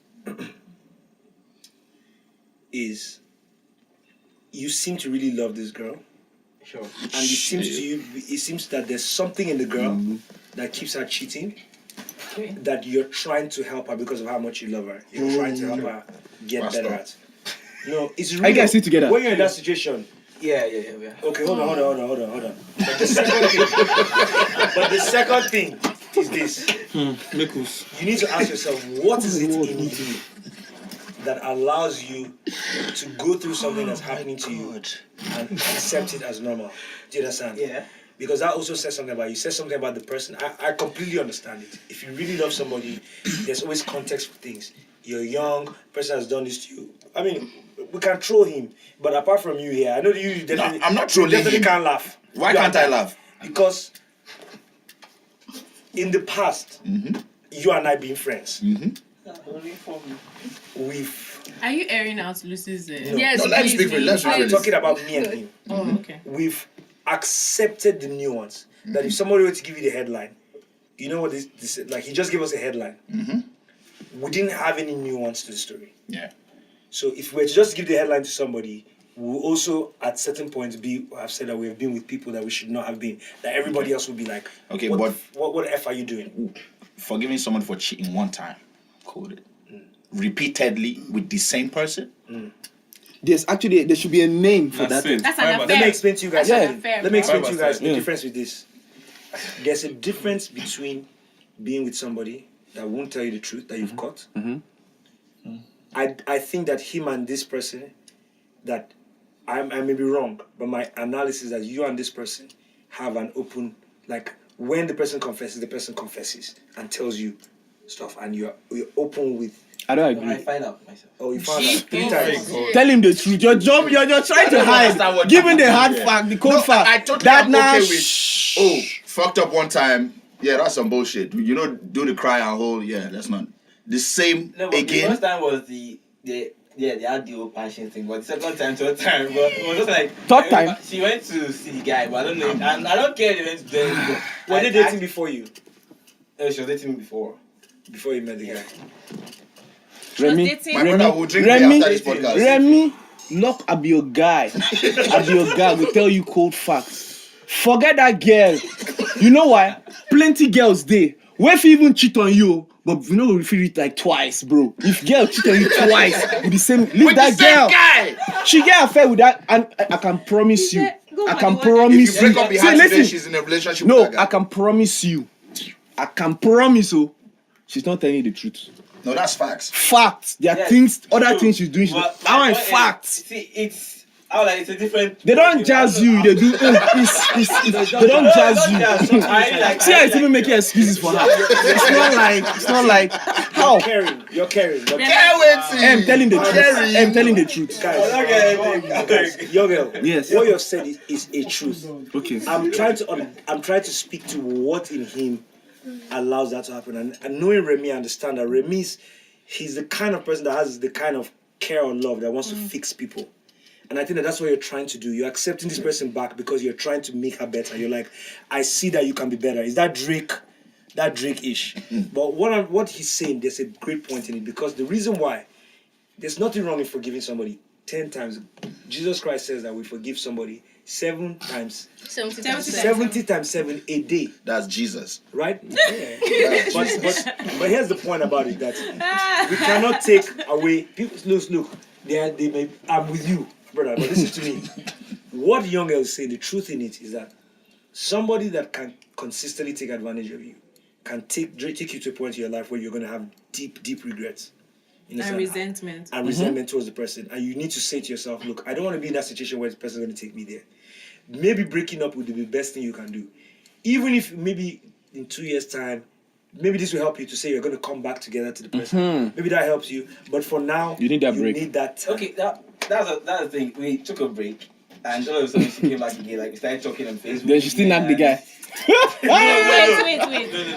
you seem to really love this girl, Sure. and it seems that there's something in the girl that keeps her cheating. That you're trying to help her because of how much you love her. You're trying to help her get Pastor. better at. No, it's Are you guys still together? When you're in that situation, Yeah. okay, hold on. But the second thing is this. You need to ask yourself, what is it in you that allows you to go through something that's happening to you and accept it as normal? Do you understand? Yeah. Because that also says something about you. Says something about the person. I completely understand it. If you really love somebody, there's always context for things. You're young, person has done this to you. I mean, we can troll him, but apart from you here, I know that you definitely. I'm not trolling you definitely him. can't laugh. Why You can't are- I laugh? Because in the past, you and I being friends, we've. Are you airing out Lucy's? Yes, No, let me please, speak for you. Let's please. I'm really. talking about me and him. Oh, okay. We've accepted the nuance that if somebody were to give you the headline, you know what this like he just gave us a headline. We didn't have any nuance to the story. Yeah. So if we were to just give the headline to somebody, we'll also at certain points have said that we have been with people that we should not have been. That everybody else will be like, Okay, what, but- what the F are you doing? Forgiving someone for cheating one time, coded. Repeatedly with the same person. There should be a name for That's that thing. it. That's an Five affair. Let me explain to you guys. That's something. unfair, Let me bro. explain to you guys the Yeah. difference with this. There's a difference between being with somebody that won't tell you the truth that you've caught. I think that him and this person, that I may be wrong, but my analysis is that you and this person have an open, like when the person confesses and tells you stuff, and you're open with. I don't I agree. find out myself. Oh, you found out 3 times. Tell him the truth. You're trying to understand hide. what Give him the hard happened. fact, the cold No, fact. I totally that am now. okay with. Oh, fucked up one time. Yeah, that's some bullshit. You know, do the cry and hold. Yeah, that's not the same No, but the again. first time was they had the old passion thing, but the second time, third time, but it was just like Third time? She went to see the guy, but I don't know, and I don't care if they went to do it. Were they dating before you? She was dating me before. before you met the guy? Remy, My brother will drink me after this podcast. Remy, look, I be your guy. I be your guy. Will tell you cold facts. Forget that girl. You know why? Plenty girls there. Where if even cheat on you, but you know if you it like twice, bro. If girl cheat on you twice with the same, leave With that the same girl. guy. She get affair with that, and I can promise you. I can If promise you break you. up behind today, she's in a relationship with No, that guy. I can promise you. I can promise you. She's not telling you the truth. No, that's facts. Facts. There are Yes, things, other true. things she's doing. But I want my point is, facts. See, it's it's a different. They don't jazz you. They do. They don't jazz you. See how it's even making excuses for her. It's not like how. You're caring. But I'm telling the truth. I'm telling the truth. guys, young girl. Yes. What you have said is a truth. Okay. I'm trying to speak to what in him allows that to happen. And knowing Remy, I understand that he's the kind of person that has the kind of care or love that wants to fix people. And I think that's what you're trying to do. You're accepting this person back because you're trying to make her better. You're like, I see that you can be better. Is that Drake-ish? But what he's saying, there's a great point in it, because the reason why there's nothing wrong in forgiving somebody 10 times. Jesus Christ says that we forgive somebody 7 times. 70 times 7 a day. That's Jesus. Right? Yeah. But here's the point about it, that we cannot take away people. Look, I'm with you, brother, but listen to me. What young girl is saying, the truth in it is that somebody that can consistently take advantage of you can take you to a point in your life where you're going to have deep regrets. And resentment. And resentment towards the person. And you need to say to yourself, look, I don't want to be in that situation where this person is going to take me there. Maybe breaking up would be the best thing you can do. Even if maybe in 2 years' time, maybe this will help you to say you're going to come back together to the person. Maybe that helps you. But for now, you need that break. You need that time. Okay, that's the thing. We took a break, and all of a sudden she came back again. Like we started talking on Facebook. Then she still knocked the guy. Wait.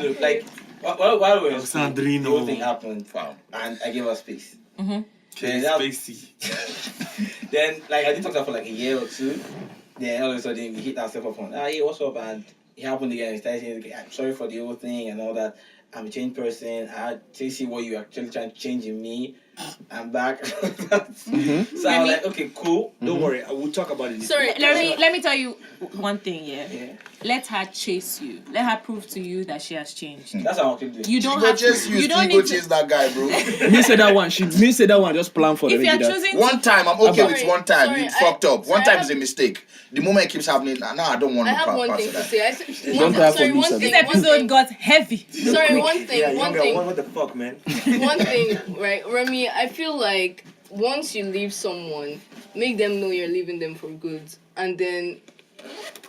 No. Like while we were the whole thing happened, and I gave her space. Then like I didn't talk to her for like a year or two. Then all of a sudden we hit ourselves up on, hey, what's up? And it happened again. We started saying, okay, I'm sorry for the whole thing and all that. I'm a changed person. I had to see what you actually trying to change in me. I'm back. So I was like, okay, cool. Don't worry, I will talk about it. Sorry, let me tell you one thing, yeah. Let her chase you. Let her prove to you that she has changed. That's what I'm actually doing. You don't have to. You don't need to chase that guy, bro. Me say that one. Me say that one. Just plan for if them. you're choosing one time, I'm okay with Sorry, one time. sorry, You fucked up. One time have- is a mistake. The moment it keeps happening, now I don't want I to have one pass thing it to that. say. Don't have for me, One sir. thing. this episode got heavy. Sorry, one thing. Yeah, One young thing. girl, what the fuck, man? One thing, right, Remy, I feel like once you leave someone, make them know you're leaving them for good, and then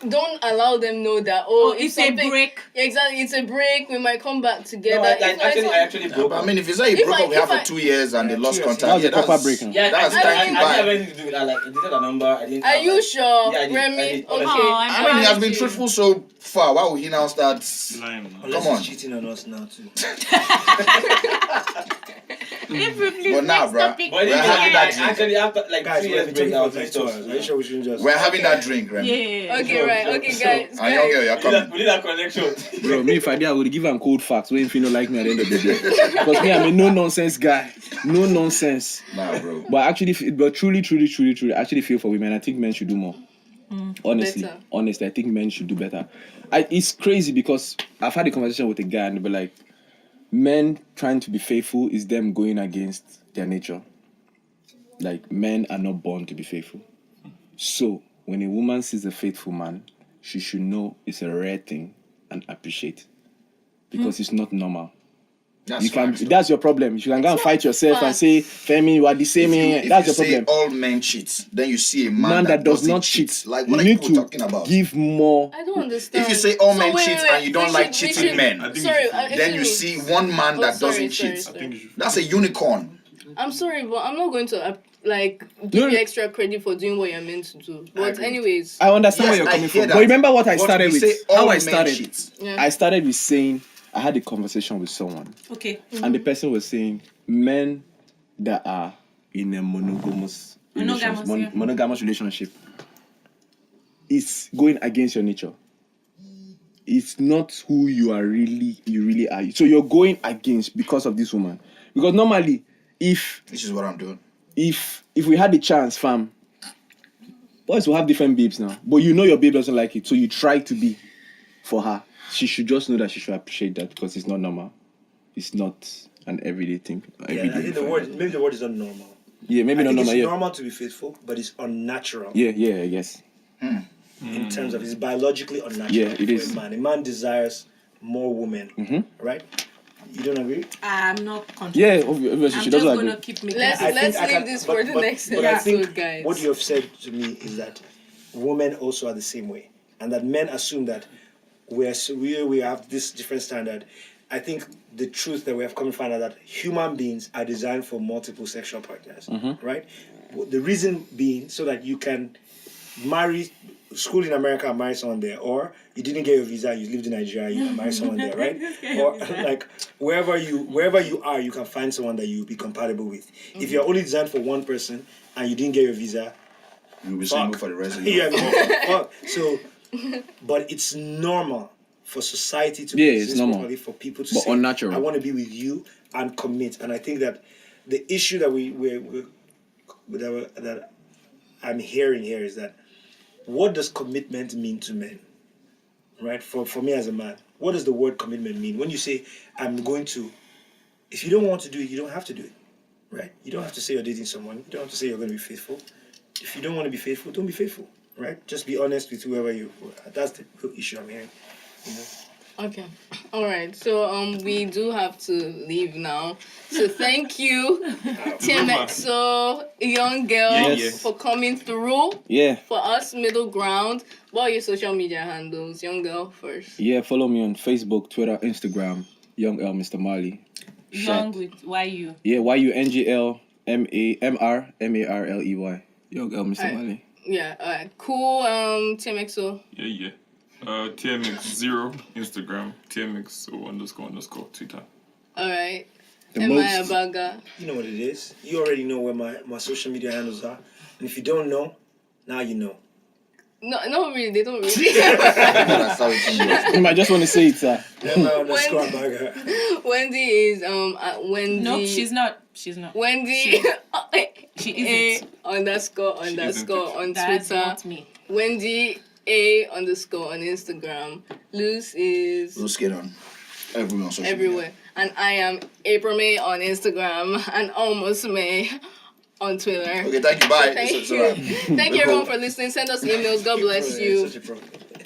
don't allow them know that it's a break. Exactly, it's a break. We might come back together. No, I actually broke I up. mean, if you say you broke up with her for 2 years and they lost contact, That was a proper break. Yeah, that's I thank you, didn't have bye. anything to do with that. Like, I didn't have a number. I didn't. Are you sure, Yeah, I did. Remy? I did. Okay. Oh, I mean, he has been truthful so far. Why would he now start? Lying. Unless Come on. he's cheating on us now, too. But now, bro, But we're having that drink. actually, after like Guys, 3 we're years break, I was like doing 2 stuff. hours. Are you sure we shouldn't just... We're having that drink, Remy. Yeah. Okay, right. Okay, guys. And young girl, you're coming. We need that connection. Bro, me if I did, I would give him cold facts when if you don't like me at the end of the day. Because me, I'm a no nonsense guy. No nonsense. Nah, bro. But actually, but truly, I actually feel for women. I think men should do more. Honestly, Better. I think men should do better. It's crazy because I've had a conversation with a guy and they were like, men trying to be faithful is them going against their nature. Like, men are not born to be faithful. So, when a woman sees a faithful man, she should know it's a rare thing and appreciate. Because it's not normal. That's your problem. You can go and fight yourself and say, Femi, you are the same. That's your problem. If you say all men cheat, then you see a man that does doesn't not cheat. Like, you what are need people to talking about? give more. I don't understand. If you say all men wait, cheat wait, and you don't like cheating men, Sorry, then you see one man that doesn't cheat. Sorry. That's a unicorn. I'm sorry, but I'm not going to give you extra credit for doing what you're meant to do. But anyways, I understand Yes, where you're I coming hear from. that. But remember what I But started we say with? all How I men started. cheat. yeah. I started with saying I had a conversation with someone, Okay. and the person was saying men that are in a monogamous relationship is going against your nature. it's not who you really are. So you're going against because of this woman. Because normally, this is what I'm doing. If we had the chance, fam, boys will have different babes now. But you know your babe doesn't like it, so you try to be for her. She should just know that she should appreciate that because it's not normal. It's not an everyday thing. I think maybe the word is not normal. Yeah, maybe not normal. It's normal to be faithful, but it's unnatural. Yeah, I guess. In terms of it's biologically unnatural. Yeah, it is. A man desires more women, right? You don't agree? I'm not conscious. Yeah, obviously she doesn't agree. Keep me Let's leave this for the next episode, guys. What you have said to me is that women also are the same way, and that men assume that we have this different standard. I think the truth that we have come to find out that human beings are designed for multiple sexual partners, right? The reason being so that you can marry, school in America and marry someone there, or you didn't get your visa, you lived in Nigeria, you can marry someone there, right? Or like wherever you are, you can find someone that you'll be compatible with. If you're only designed for one person and you didn't get your visa, you'll be single for the rest of your life. So, but it's normal for society to exist properly, for people to say, unnatural. I want to be with you and commit. And I think that the issue that that I'm hearing here is that what does commitment mean to men? Right? For me as a man, what does the word commitment mean? When you say, I'm going to, if you don't want to do it, you don't have to do it. Right? You don't have to say you're dating someone. You don't have to say you're going to be faithful. If you don't want to be faithful, don't be faithful. Right? Just be honest with whoever you. That's the real issue I'm hearing. You know? Okay. All right. So we do have to leave now. So thank you, TMXO, young girl, for coming through. Yeah. For us, middle ground. What are your social media handles? Young girl first. Yeah, follow me on Facebook, Twitter, Instagram. Young L Mr. Marley. Young with YU. Yeah, YUNGL MARLEY. Young L Mr. Marley. Yeah. All right. Cool. TMXO. Yeah. TMX0 Instagram, TMXO__ Twitter. Alright. Baga. You know what it is. You already know where my social media handles are. And if you don't know, now you know. No, really, they don't really. You might just want to say it, sir. Wendy is Wendy. No, she's not. Wendy. She isn't. __ on That's Twitter. not me. Wendy A_ on Instagram. Luz is Luz Get-On. Everywhere on social everywhere. media. And I am April May on Instagram and Almost May on Twitter. Okay, thank you. Bye. Thank you. Thank you everyone for listening. Send us emails. God bless you.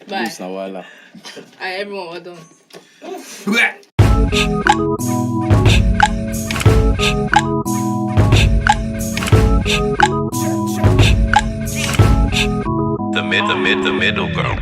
Bye. Alright, everyone, well done. The middle ground.